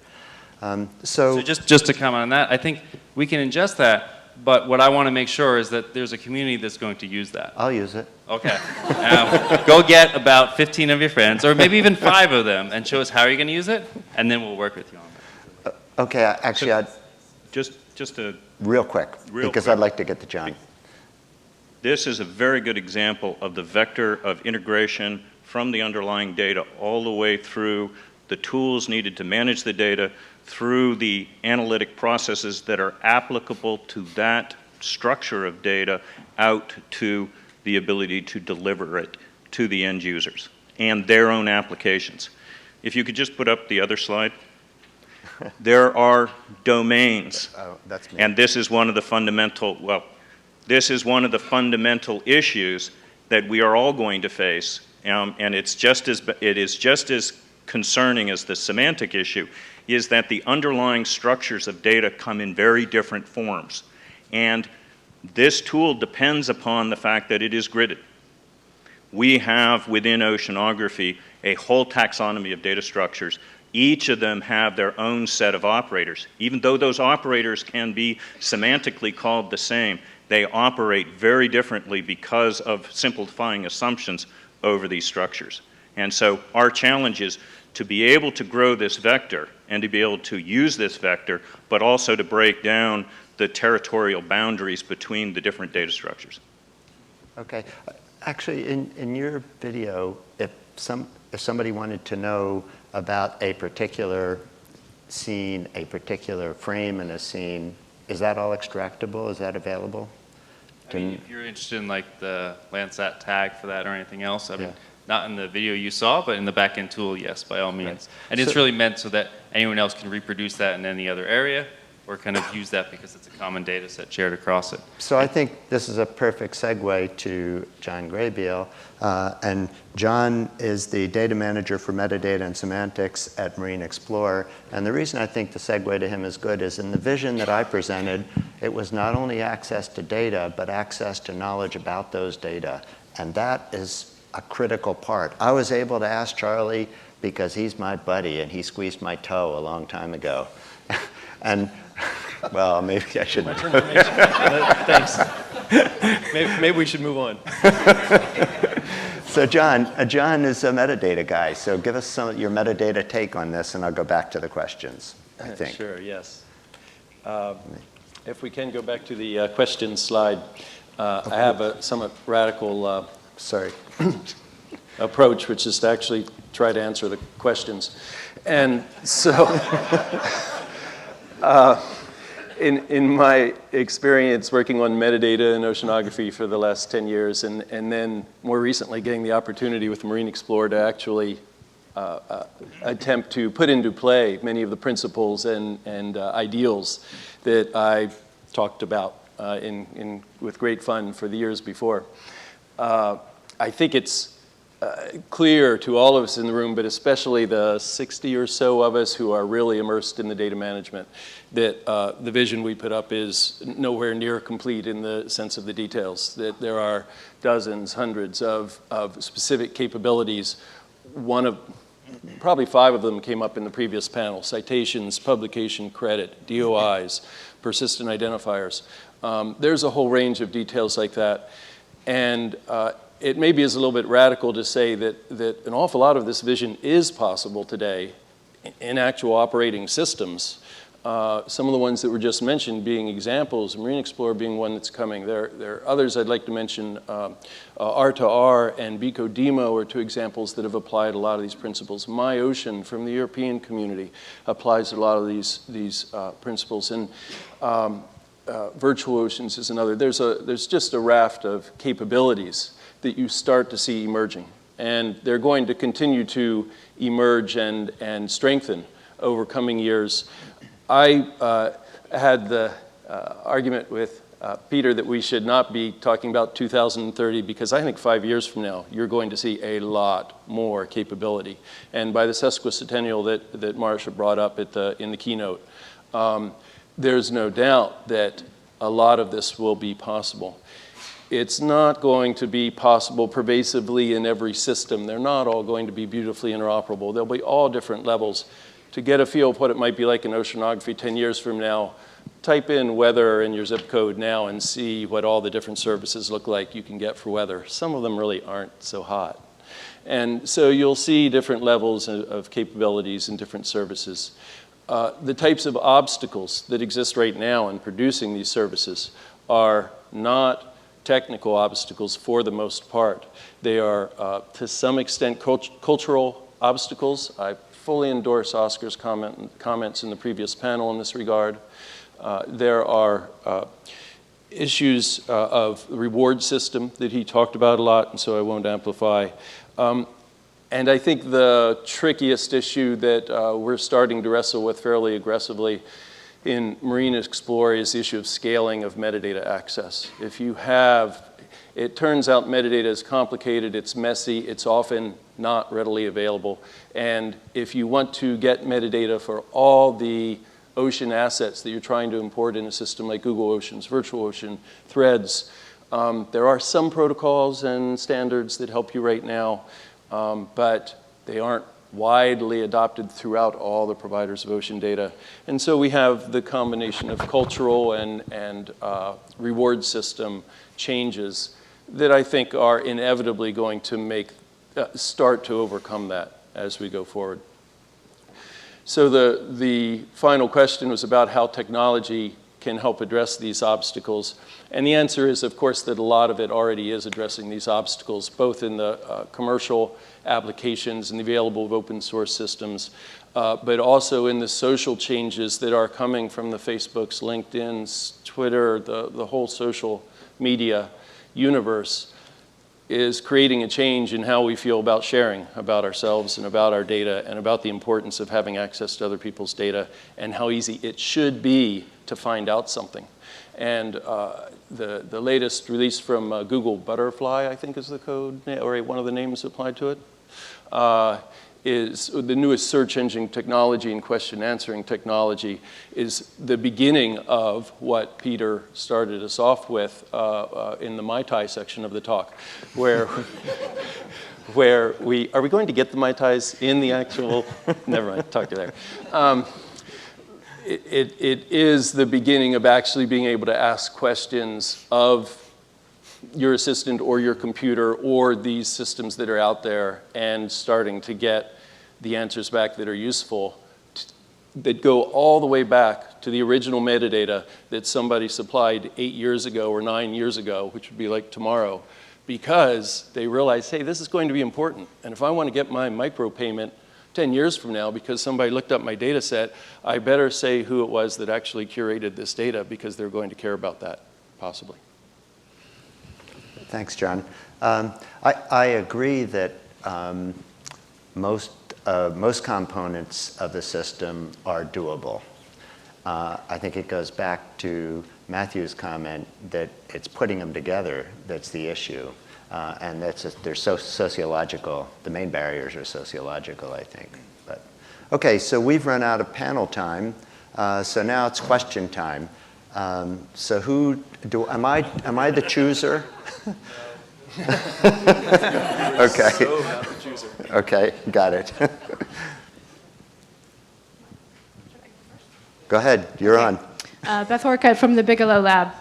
So just to comment on that, I think we can ingest that, but what I want to make sure is that there's a community that's going to use that. I'll use it. Okay. Go get about 15 of your friends, or maybe even 5 of them, and show us how you're going to use it, and then we'll work with you on that. Okay, actually, Just a real quick, because I'd like to get to John. This is a very good example of the vector of integration from the underlying data all the way through the tools needed to manage the data, through the analytic processes that are applicable to that structure of data out to the ability to deliver it to the end users and their own applications. If you could just put up the other slide. There are domains. Oh, that's me. And this is one of the fundamental, this is one of the fundamental issues that we are all going to face, and it is just as concerning as the semantic issue, is that the underlying structures of data come in very different forms. And this tool depends upon the fact that it is gridded. We have within oceanography a whole taxonomy of data structures. Each of them have their own set of operators. Even though those operators can be semantically called the same, they operate very differently because of simplifying assumptions over these structures. And so our challenge is to be able to grow this vector and to be able to use this vector, but also to break down the territorial boundaries between the different data structures. Okay. Actually, in your video, if somebody wanted to know about a particular scene, a particular frame in a scene, is that all extractable? Is that available? I mean, if you're interested in like the Landsat tag for that or anything else, I mean, not in the video you saw, but in the backend tool, yes, by all means. Right. And it's really meant so that anyone else can reproduce that in any other area, or kind of use that because it's a common data set shared across it. So I think this is a perfect segue to John Graybeal. And John is the data manager for metadata and semantics at Marinexplore. And the reason I think the segue to him is good is in the vision that I presented, it was not only access to data, but access to knowledge about those data. And that is a critical part. I was able to ask Charlie because he's my buddy and he squeezed my toe a long time ago. And, well, maybe I shouldn't. Thanks. Maybe we should move on. So John is a metadata guy. So give us some of your metadata take on this, and I'll go back to the questions, I think. Sure, yes. If we can go back to the questions slide, I have a somewhat radical approach, which is to actually try to answer the questions. And so in my experience working on metadata and oceanography for the last 10 years, and then more recently getting the opportunity with Marinexplore to actually attempt to put into play many of the principles and ideals that I talked about with great fun for the years before. I think it's clear to all of us in the room, but especially the 60 or so of us who are really immersed in the data management, that the vision we put up is nowhere near complete in the sense of the details, that there are dozens, hundreds of specific capabilities. Probably 5 of them came up in the previous panel: citations, publication credit, DOIs, persistent identifiers. There's a whole range of details like that. And it maybe is a little bit radical to say that an awful lot of this vision is possible today in actual operating systems. Some of the ones that were just mentioned being examples, Marinexplore being one that's coming. There are others I'd like to mention. R2R and BCODEMO are 2 examples that have applied a lot of these principles. MyOcean from the European community applies a lot of these principles. And Virtual Oceans is another. There's just a raft of capabilities that you start to see emerging. And they're going to continue to emerge and strengthen over coming years. I had the argument with Peter that we should not be talking about 2030 because I think 5 years from now, you're going to see a lot more capability. And by the sesquicentennial that Marsha brought up in the keynote, there's no doubt that a lot of this will be possible. It's not going to be possible pervasively in every system. They're not all going to be beautifully interoperable. There'll be all different levels. To get a feel of what it might be like in oceanography 10 years from now, type in weather in your zip code now and see what all the different services look like you can get for weather. Some of them really aren't so hot. And so you'll see different levels of capabilities and different services. The types of obstacles that exist right now in producing these services are not technical obstacles for the most part. They are, to some extent, cultural obstacles. I fully endorse Oscar's comments in the previous panel in this regard. There are issues of the reward system that he talked about a lot, and so I won't amplify. And I think the trickiest issue that we're starting to wrestle with fairly aggressively in Marinexplore is the issue of scaling of metadata access. It turns out metadata is complicated, it's messy, it's often not readily available. And if you want to get metadata for all the ocean assets that you're trying to import in a system like Google Oceans, Virtual Ocean, Threads, there are some protocols and standards that help you right now, but they aren't widely adopted throughout all the providers of ocean data. And so we have the combination of cultural and reward system changes that I think are inevitably going to start to overcome that as we go forward. So the final question was about how technology can help address these obstacles. And the answer is, of course, that a lot of it already is addressing these obstacles, both in the commercial applications and the available of open source systems, but also in the social changes that are coming from the Facebooks, LinkedIn's, Twitter, the whole social media universe is creating a change in how we feel about sharing about ourselves and about our data and about the importance of having access to other people's data and how easy it should be to find out something. And the latest release from Google Butterfly, I think is the code, or one of the names applied to it, is the newest search engine technology and question answering technology is the beginning of what Peter started us off with in the Mai Tai section of the talk, where are we going to get the Mai Tais in the actual, never mind, talk to you there. It is the beginning of actually being able to ask questions of your assistant or your computer or these systems that are out there and starting to get the answers back that are useful, that go all the way back to the original metadata that somebody supplied 8 years ago or 9 years ago, which would be like tomorrow, because they realize, hey, this is going to be important. And if I want to get my micropayment 10 years from now because somebody looked up my data set, I better say who it was that actually curated this data because they're going to care about that, possibly. Thanks, John. I agree that most most components of the system are doable. I think it goes back to Matthew's comment that it's putting them together that's the issue. And they're so sociological. The main barriers are sociological, I think. But okay, so we've run out of panel time. So now it's question time. So am I the chooser? Okay. Okay, got it. Go ahead, you're on. Beth Orcutt from the Bigelow Lab.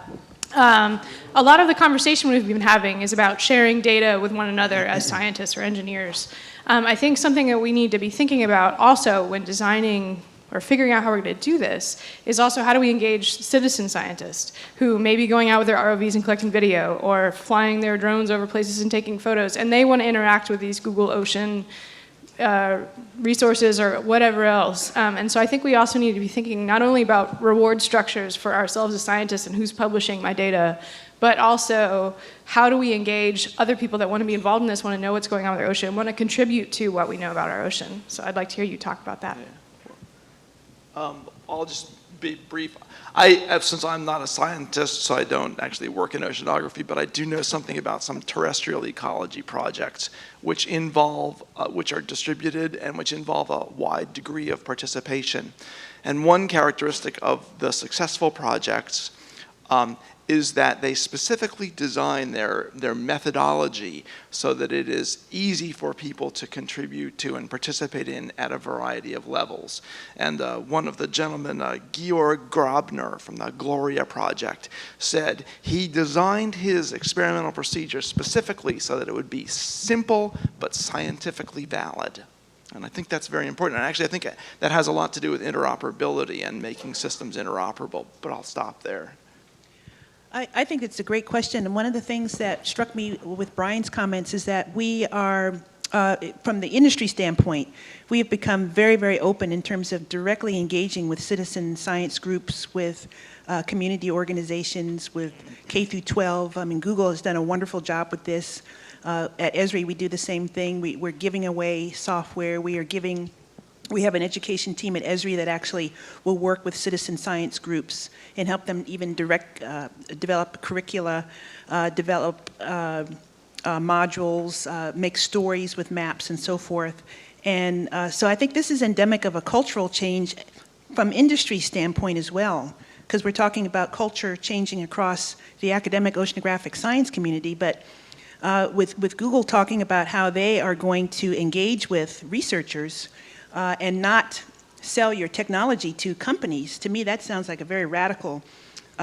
A lot of the conversation we've been having is about sharing data with one another as scientists or engineers. I think something that we need to be thinking about also when designing or figuring out how we're going to do this is also how do we engage citizen scientists who may be going out with their ROVs and collecting video or flying their drones over places and taking photos, and they want to interact with these Google Ocean resources or whatever else. And so I think we also need to be thinking not only about reward structures for ourselves as scientists and who's publishing my data, but also how do we engage other people that want to be involved in this, want to know what's going on with our ocean, want to contribute to what we know about our ocean. So I'd like to hear you talk about that. I'll just be brief. Since I'm not a scientist, so I don't actually work in oceanography, but I do know something about some terrestrial ecology projects which are distributed and which involve a wide degree of participation. And one characteristic of the successful projects is that they specifically design their methodology so that it is easy for people to contribute to and participate in at a variety of levels. And one of the gentlemen, Georg Grabner from the Gloria project, said he designed his experimental procedure specifically so that it would be simple but scientifically valid. And I think that's very important. And actually, I think that has a lot to do with interoperability and making systems interoperable. But I'll stop there. I think it's a great question, and one of the things that struck me with Brian's comments is that we are, from the industry standpoint, we have become very, very open in terms of directly engaging with citizen science groups, with community organizations, with K through 12. I mean, Google has done a wonderful job with this. At ESRI, we do the same thing. We're giving away software. We have an education team at ESRI that actually will work with citizen science groups and help them even develop curricula, develop modules, make stories with maps and so forth. And so I think this is endemic of a cultural change from industry standpoint as well, because we're talking about culture changing across the academic oceanographic science community, but with Google talking about how they are going to engage with researchers and not sell your technology to companies, to me that sounds like a very radical,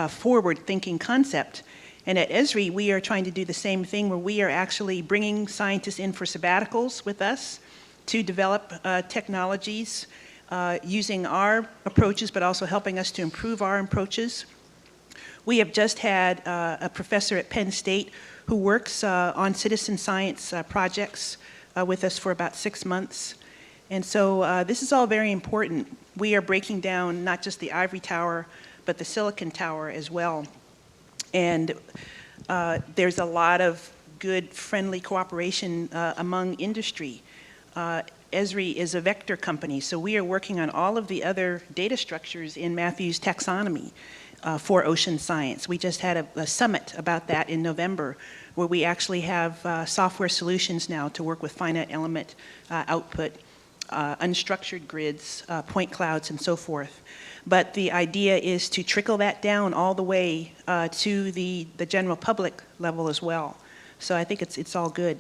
forward-thinking concept. And at ESRI, we are trying to do the same thing where we are actually bringing scientists in for sabbaticals with us to develop technologies using our approaches, but also helping us to improve our approaches. We have just had a professor at Penn State who works on citizen science projects with us for about 6 months. And so this is all very important. We are breaking down not just the ivory tower, but the silicon tower as well. And there's a lot of good, friendly cooperation among industry. ESRI is a vector company, so we are working on all of the other data structures in Matthew's taxonomy for ocean science. We just had a summit about that in November, where we actually have software solutions now to work with finite element output, unstructured grids, point clouds, and so forth. But the idea is to trickle that down all the way to the general public level as well. So I think it's all good.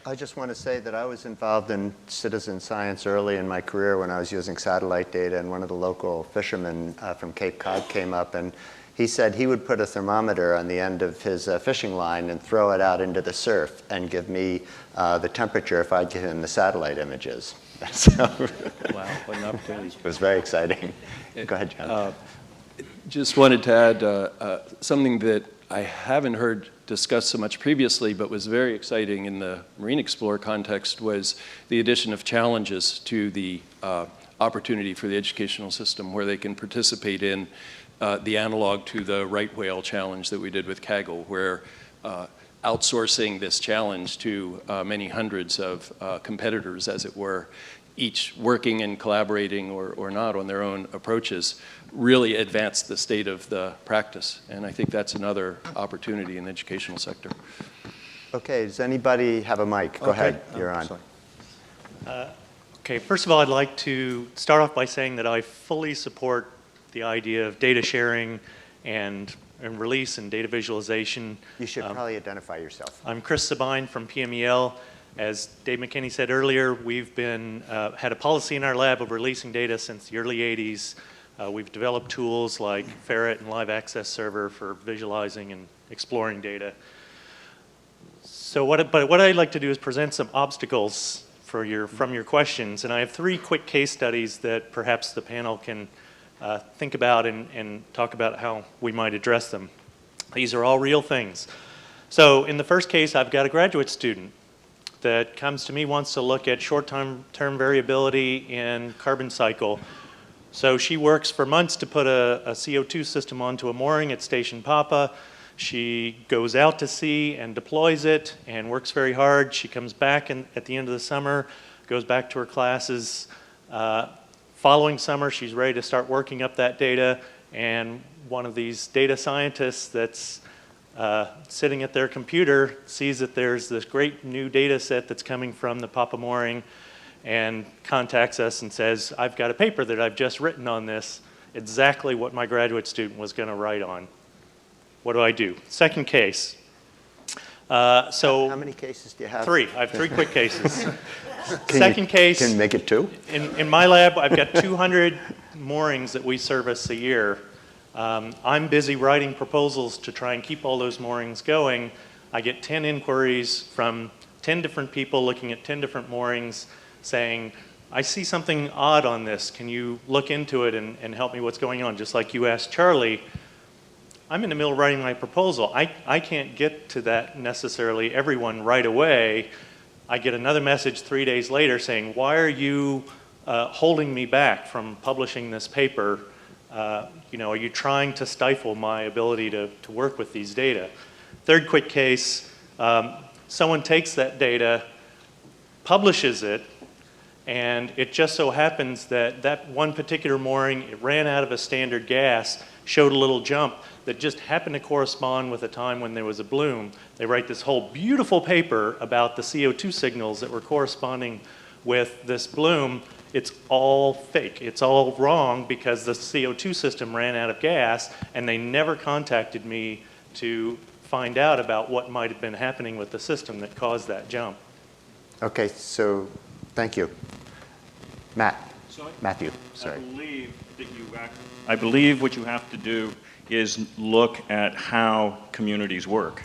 I just want to say that I was involved in citizen science early in my career when I was using satellite data, and one of the local fishermen from Cape Cod came up, and he said he would put a thermometer on the end of his fishing line and throw it out into the surf and give me the temperature if I'd give him the satellite images. So Wow, what an opportunity. it was very exciting. Go ahead, John. Just wanted to add something that I haven't heard discussed so much previously, but was very exciting in the Marinexplore context, was the addition of challenges to the opportunity for the educational system, where they can participate in the analog to the right whale challenge that we did with Kaggle, where outsourcing this challenge to many hundreds of competitors, as it were, each working and collaborating or not on their own approaches, really advance the state of the practice. And I think that's another opportunity in the educational sector. Okay, does anybody have a mic? Go ahead, you're on. Okay, first of all, I'd like to start off by saying that I fully support the idea of data sharing and release and data visualization. You should probably identify yourself. I'm Chris Sabine from PMEL. As Dave McKinney said earlier, we've been had a policy in our lab of releasing data since the early 80s. We've developed tools like Ferret and Live Access Server for visualizing and exploring data. So what I'd like to do is present some obstacles from your questions, and I have 3 quick case studies that perhaps the panel can think about and talk about how we might address them. These are all real things. So in the first case, I've got a graduate student that comes to me, wants to look at short-term variability in carbon cycle. So she works for months to put a CO2 system onto a mooring at Station Papa. She goes out to sea and deploys it and works very hard. She comes back at the end of the summer, goes back to her classes. Following summer, she's ready to start working up that data, and one of these data scientists that's sitting at their computer sees that there's this great new data set that's coming from the Papa mooring and contacts us and says, I've got a paper that I've just written on this, exactly what my graduate student was going to write on. What do? Second case. How many cases do you have? 3. I have 3 quick cases. Second case. Can you make it 2? In my lab, I've got 200 moorings that we service a year. I'm busy writing proposals to try and keep all those moorings going. I get 10 inquiries from 10 different people looking at 10 different moorings saying, I see something odd on this. Can you look into it and help me what's going on? Just like you asked Charlie, I'm in the middle of writing my proposal. I can't get to that necessarily everyone right away. I get another message 3 days later saying, why are you holding me back from publishing this paper? Are you trying to stifle my ability to work with these data? Third quick case, someone takes that data, publishes it, and it just so happens that that one particular mooring, it ran out of a standard gas, showed a little jump that just happened to correspond with a time when there was a bloom. They write this whole beautiful paper about the CO2 signals that were corresponding with this bloom. It's all fake. It's all wrong because the CO2 system ran out of gas, and they never contacted me to find out about what might have been happening with the system that caused that jump. Okay, so thank you. Matthew, sorry. I believe what you have to do is look at how communities work.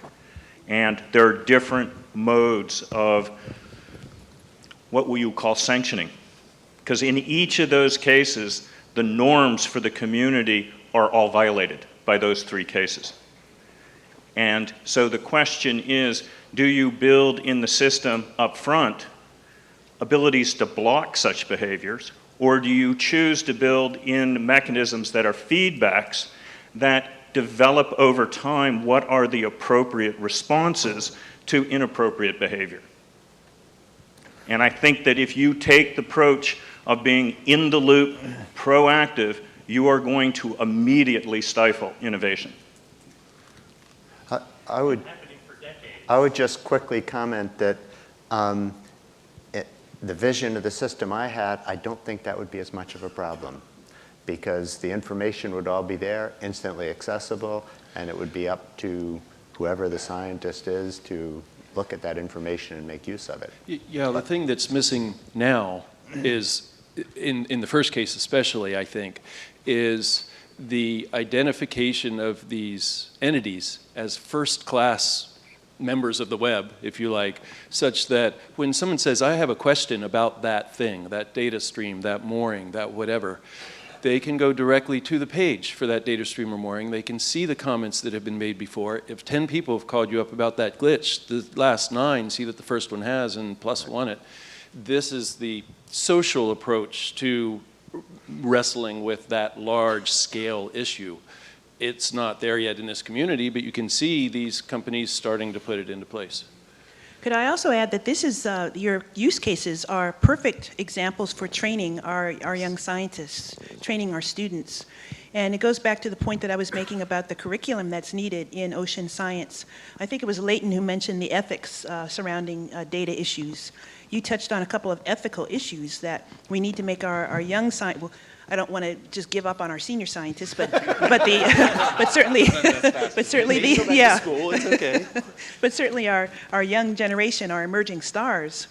And there are different modes of what will you call sanctioning. Because in each of those cases, the norms for the community are all violated by those 3 cases. And so the question is, do you build in the system up front abilities to block such behaviors, or do you choose to build in mechanisms that are feedbacks that develop over time what are the appropriate responses to inappropriate behavior? And I think that if you take the approach of being in the loop, proactive, you are going to immediately stifle innovation. I would just quickly comment that the vision of the system I had, I don't think that would be as much of a problem, because the information would all be there, instantly accessible, and it would be up to whoever the scientist is to look at that information and make use of it. Yeah, the thing that's missing now is, in the first case especially, I think, is the identification of these entities as first-class members of the web, if you like, such that when someone says, I have a question about that thing, that data stream, that mooring, that whatever, they can go directly to the page for that data stream or mooring. They can see the comments that have been made before. If 10 people have called you up about that glitch, the last 9 see that the first one has and +1 it. This is the social approach to wrestling with that large-scale issue. It's not there yet in this community, but you can see these companies starting to put it into place. Could I also add that this is, your use cases are perfect examples for training our young scientists, training our students. And it goes back to the point that I was making about the curriculum that's needed in ocean science. I think it was Leighton who mentioned the ethics surrounding data issues. You touched on a couple of ethical issues that we need to make our young scientists, well, I don't want to just give up on our senior scientists, but certainly the yeah. School, it's okay. But certainly our young generation, our emerging stars.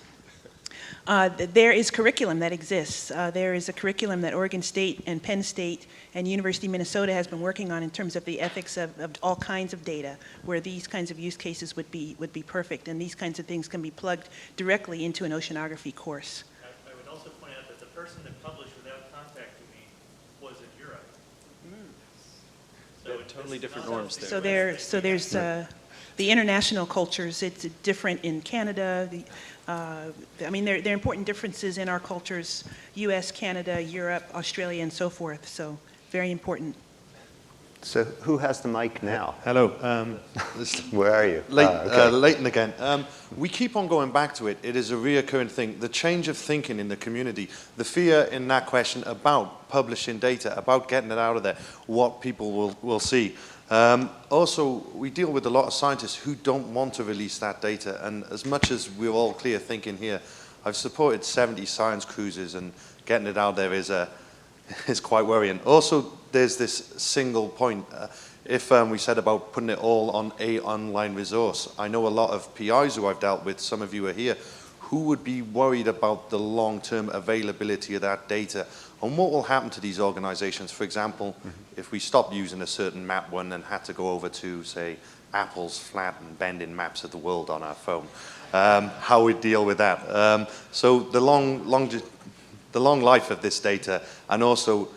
There is curriculum that exists. There is a curriculum that Oregon State and Penn State and University of Minnesota has been working on in terms of the ethics of all kinds of data, where these kinds of use cases would be perfect, and these kinds of things can be plugged directly into an oceanography course. I would also point out that the person that published without contacting me was in Europe. So Totally different norms there. So there's the international cultures. It's different in Canada. I mean, there are important differences in our cultures: U.S., Canada, Europe, Australia, and so forth. So very important. So who has the mic now? Hello. Where are you? Leighton again. We keep on going back to it. It is a reoccurring thing. The change of thinking in the community, the fear in that question about publishing data, about getting it out of there, what people will see. Also, we deal with a lot of scientists who don't want to release that data. And as much as we're all clear thinking here, I've supported 70 science cruises, and getting it out there is quite worrying. Also, there's this single point. If we said about putting it all on a online resource, I know a lot of PIs who I've dealt with, some of you are here, who would be worried about the long-term availability of that data and what will happen to these organizations. For example, if we stopped using a certain map one and had to go over to, say, Apple's flat and bending maps of the world on our phone, how we deal with that. So the long life of this data, and also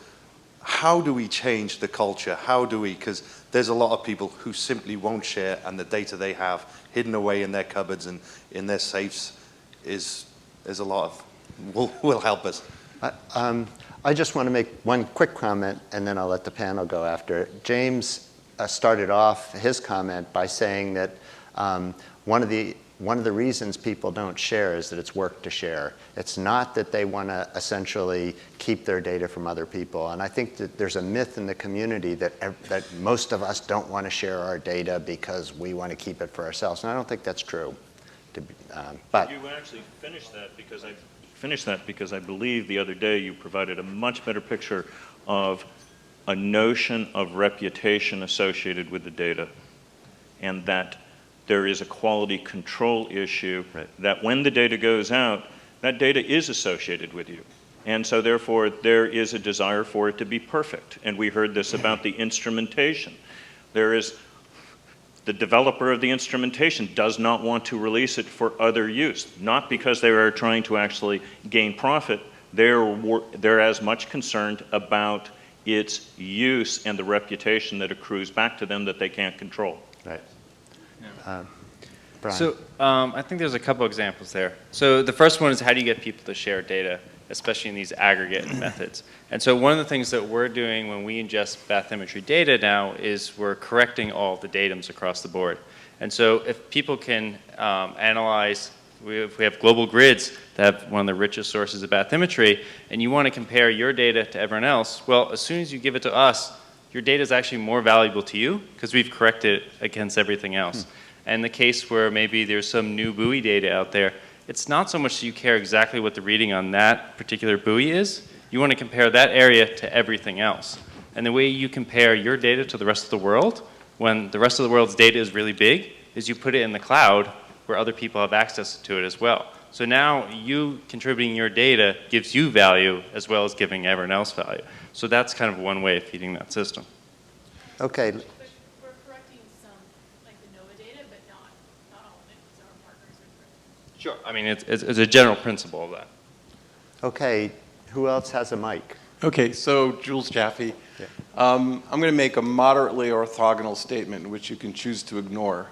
how do we change the culture? How do we, because there's a lot of people who simply won't share, and the data they have hidden away in their cupboards and in their safes is a lot of, will help us. I just want to make one quick comment, and then I'll let the panel go after. James started off his comment by saying that one of the reasons people don't share is that it's work to share. It's not that they want to essentially keep their data from other people. And I think that there's a myth in the community that most of us don't want to share our data because we want to keep it for ourselves. And I don't think that's true. But you actually finished that because I believe the other day you provided a much better picture of a notion of reputation associated with the data, and that there is a quality control issue, right, that when the data goes out, that data is associated with you. And so therefore there is a desire for it to be perfect. And we heard this about the instrumentation. The developer of the instrumentation does not want to release it for other use, not because they are trying to actually gain profit. They're as much concerned about its use and the reputation that accrues back to them that they can't control. right. Brian. So I think there's a couple examples there. So the first one is, how do you get people to share data, especially in these aggregate methods? And so one of the things that we're doing when we ingest bathymetry data now is we're correcting all the datums across the board. And so if people can analyze, if we have global grids that have one of the richest sources of bathymetry, and you want to compare your data to everyone else, well, as soon as you give it to us, your data is actually more valuable to you because we've corrected it against everything else. And the case where maybe there's some new buoy data out there, it's not so much that you care exactly what the reading on that particular buoy is. You want to compare that area to everything else. And the way you compare your data to the rest of the world, when the rest of the world's data is really big, is you put it in the cloud where other people have access to it as well. So now you contributing your data gives you value as well as giving everyone else value. So that's kind of one way of feeding that system. Okay. But we're correcting some, like the NOAA data, but not all of it, because our partners are correcting. Sure. I mean, it's a general principle of that. Okay. Who else has a mic? Okay, so Jules Jaffe. Yeah. I'm going to make a moderately orthogonal statement, which you can choose to ignore.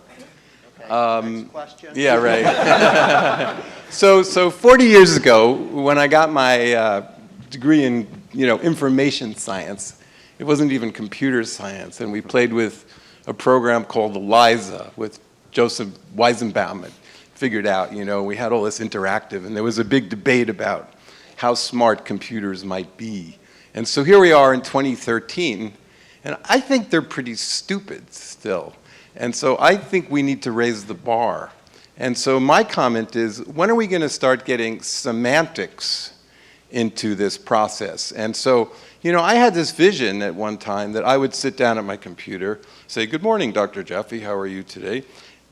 Next question. Yeah, right. So 40 years ago, when I got my degree in information science, it wasn't even computer science, and we played with a program called ELIZA with Joseph Weizenbaum at figured out. We had all this interactive, and there was a big debate about how smart computers might be. And so here we are in 2013, and I think they're pretty stupid still. And so I think we need to raise the bar. And so my comment is, when are we going to start getting semantics into this process? And so, I had this vision at one time that I would sit down at my computer, say, "Good morning, Dr. Jaffe, how are you today?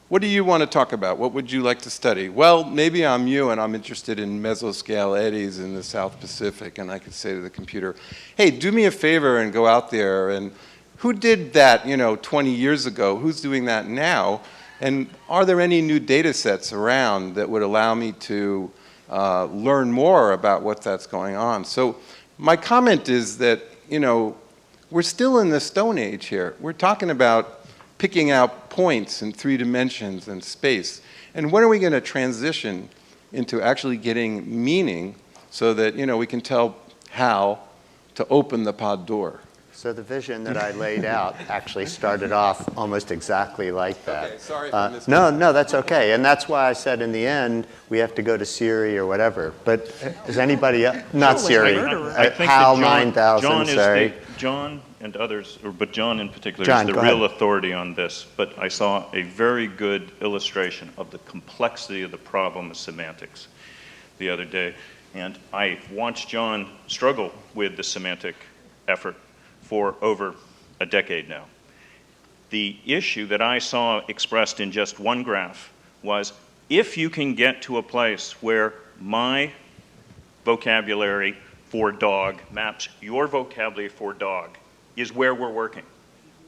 What do you want to talk about? What would you like to study?" "Well, maybe I'm you and I'm interested in mesoscale eddies in the South Pacific." And I could say to the computer, "Hey, do me a favor and go out there, and who did that, 20 years ago? Who's doing that now? And are there any new data sets around that would allow me to learn more about what that's going on?" So my comment is that, we're still in the Stone Age here. We're talking about picking out points in 3 dimensions and space. And when are we going to transition into actually getting meaning so that, we can tell how to open the pod door? So the vision that I laid out actually started off almost exactly like that. Okay, sorry if I missed No, that's okay. And that's why I said in the end, we have to go to Siri or whatever. But is anybody else? Not Siri. I think HAL that 9000, sorry. John and others, but John in particular, John, is the go real ahead. authority on this. But I saw a very good illustration of the complexity of the problem of semantics the other day. And I watched John struggle with the semantic effort for over a decade now. The issue that I saw expressed in just one graph was, if you can get to a place where my vocabulary for dog maps your vocabulary for dog, is where we're working.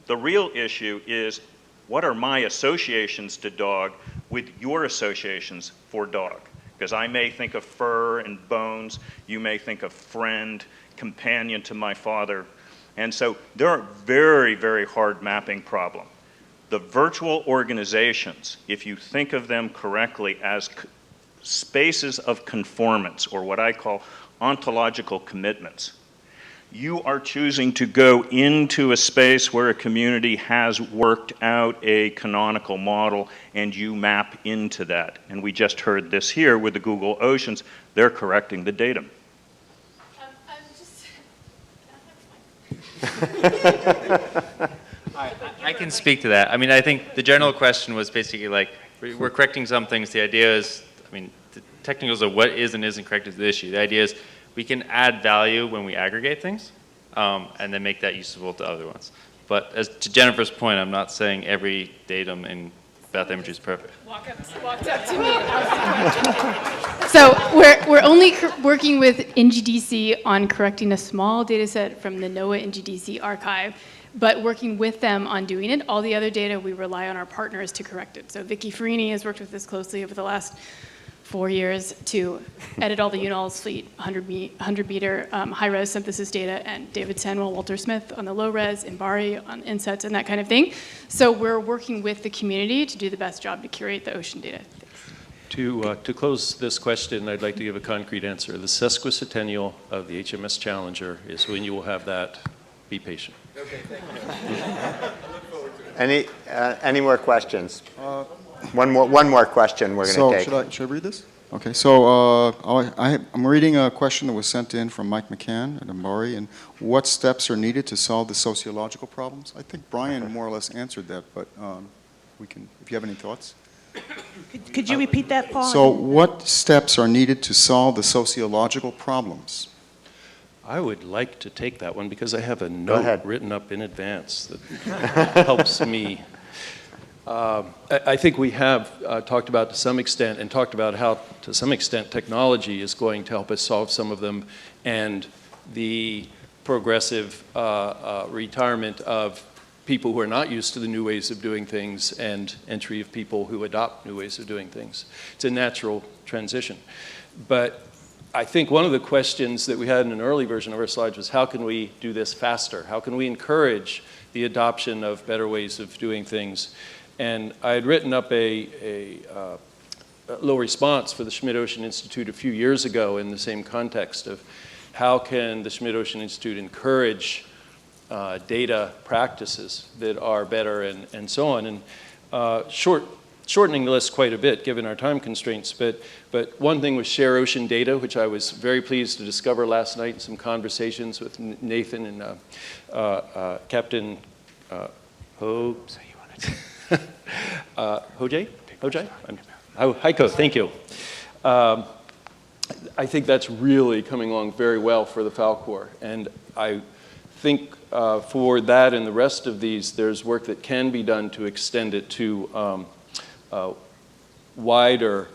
The real issue is, what are my associations to dog with your associations for dog? Because I may think of fur and bones, you may think of friend, companion to my father. And so there are very, very hard mapping problem. The virtual organizations, if you think of them correctly as spaces of conformance, or what I call ontological commitments, you are choosing to go into a space where a community has worked out a canonical model, and you map into that. And we just heard this here with the Google Oceans. They're correcting the datum. I can speak to that. I mean, I think the general question was basically like, we're correcting some things. The idea is, the technicals of what is and isn't correct is the issue. The idea is we can add value when we aggregate things, and then make that useful to other ones. But as to Jennifer's point, I'm not saying every datum in Bath imagery is perfect. Walked up to me. So we're only working with NGDC on correcting a small data set from the NOAA NGDC archive, but working with them on doing it. All the other data, we rely on our partners to correct it. So Vicky Farini has worked with this closely over the last 4 years to edit all the UNOLS fleet 100-meter high-res synthesis data, and David Sanwell, Walter Smith on the low-res, Imbari on insets and that kind of thing. So we're working with the community to do the best job to curate the ocean data. To close this question, I'd like to give a concrete answer. The sesquicentennial of the HMS Challenger is when you will have that. Be patient. Okay, thank you. Any more questions? One more question we're going to take. Should I read this? Okay, so I'm reading a question that was sent in from Mike McCann at Imbari, and what steps are needed to solve the sociological problems? I think Brian more or less answered that, but we can, if you have any thoughts. Could you repeat that, Paul? So what steps are needed to solve the sociological problems? I would like to take that one because I have a note written up in advance that helps me. I think we have talked about to some extent, and talked about how to some extent technology is going to help us solve some of them, and the progressive retirement of people who are not used to the new ways of doing things and entry of people who adopt new ways of doing things. It's a natural transition. But I think one of the questions that we had in an early version of our slides was, how can we do this faster? How can we encourage the adoption of better ways of doing things? And I had written up a little response for the Schmidt Ocean Institute a few years ago in the same context of how can the Schmidt Ocean Institute encourage data practices that are better and so on. And short shortening the list quite a bit given our time constraints, but one thing was share ocean data, which I was very pleased to discover last night in some conversations with Nathan and Captain Heiko, thank you. I think that's really coming along very well for the Falcor, and I think for that and the rest of these, there's work that can be done to extend it to wider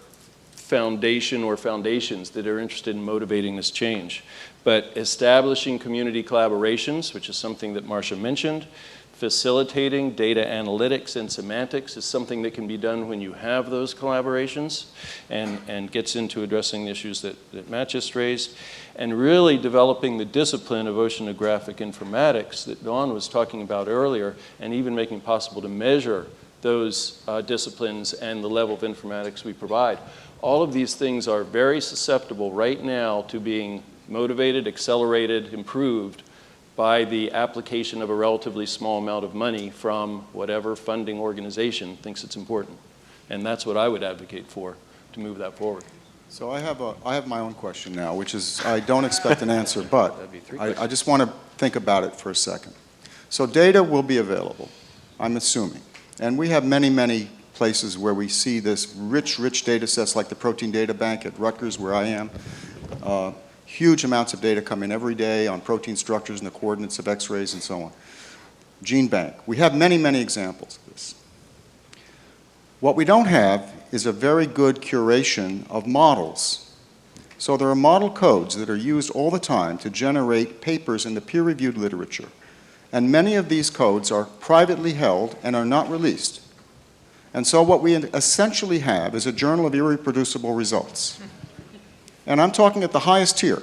foundation or foundations that are interested in motivating this change. But establishing community collaborations, which is something that Marcia mentioned, facilitating data analytics and semantics is something that can be done when you have those collaborations and gets into addressing the issues that Matt just raised, and really developing the discipline of oceanographic informatics that Dawn was talking about earlier, and even making it possible to measure those disciplines and the level of informatics we provide. All of these things are very susceptible right now to being motivated, accelerated, improved by the application of a relatively small amount of money from whatever funding organization thinks it's important. And that's what I would advocate for, to move that forward. So I have my own question now, which is, I don't expect an answer, but I just want to think about it for a second. So data will be available, I'm assuming. And we have many, many places where we see this rich data sets like the Protein Data Bank at Rutgers, where I am. Huge amounts of data come in every day on protein structures and the coordinates of X-rays and so on. Gene bank. We have many, many examples of this. What we don't have is a very good curation of models. So there are model codes that are used all the time to generate papers in the peer-reviewed literature. And many of these codes are privately held and are not released. And so what we essentially have is a journal of irreproducible results. And I'm talking at the highest tier.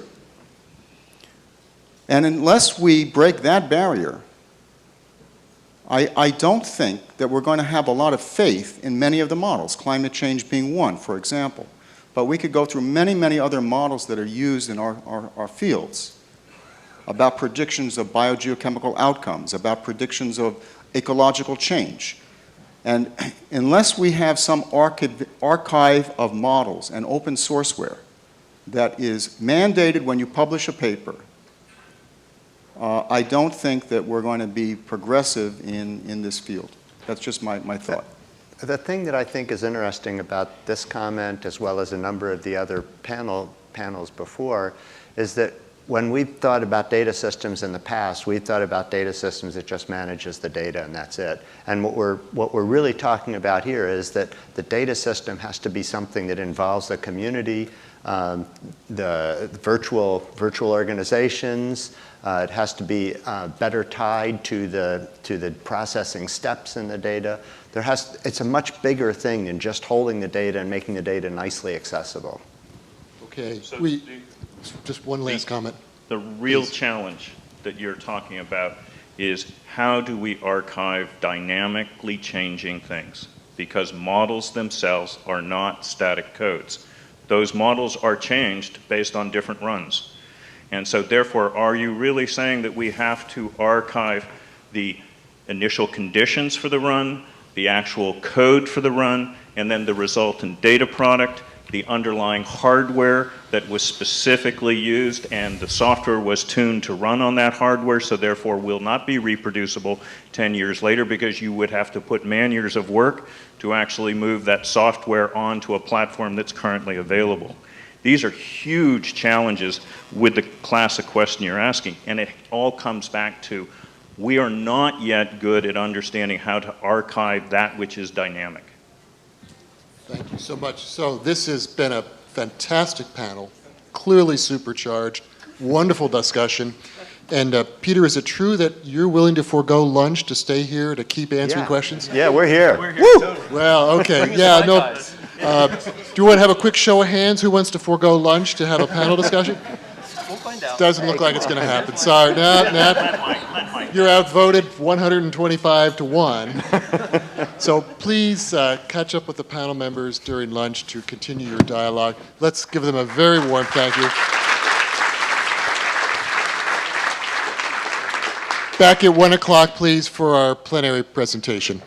And unless we break that barrier, I don't think that we're going to have a lot of faith in many of the models, climate change being one, for example. But we could go through many, many other models that are used in our fields about predictions of biogeochemical outcomes, about predictions of ecological change. And unless we have some archive of models and open sourceware that is mandated when you publish a paper, I don't think that we're going to be progressive in this field. That's just my thought. The thing that I think is interesting about this comment, as well as a number of the other panels before, is that when we've thought about data systems in the past, we've thought about data systems that just manages the data and that's it. And what we're really talking about here is that the data system has to be something that involves the community, the virtual organizations. It has to be better tied to the processing steps in the data. It's a much bigger thing than just holding the data and making the data nicely accessible. Okay, just one last comment. The real challenge that you're talking about is how do we archive dynamically changing things? Because models themselves are not static codes. Those models are changed based on different runs. And so therefore, are you really saying that we have to archive the initial conditions for the run, the actual code for the run, and then the resultant data product, the underlying hardware that was specifically used, and the software was tuned to run on that hardware, so therefore will not be reproducible 10 years later, because you would have to put man-years of work to actually move that software onto a platform that's currently available. These are huge challenges with the class of question you're asking, and it all comes back to we are not yet good at understanding how to archive that which is dynamic. Thank you so much. So this has been a fantastic panel, clearly supercharged, wonderful discussion. And Peter, is it true that you're willing to forego lunch to stay here to keep answering questions? Yeah, we're here. We're here. Woo! Well, okay. Yeah, no. Do you want to have a quick show of hands? Who wants to forego lunch to have a panel discussion? We'll find out. Doesn't look like it's going to happen. Sorry, Nat. You're outvoted 125 to 1. So please catch up with the panel members during lunch to continue your dialogue. Let's give them a very warm thank you. Back at 1 o'clock, please, for our plenary presentation.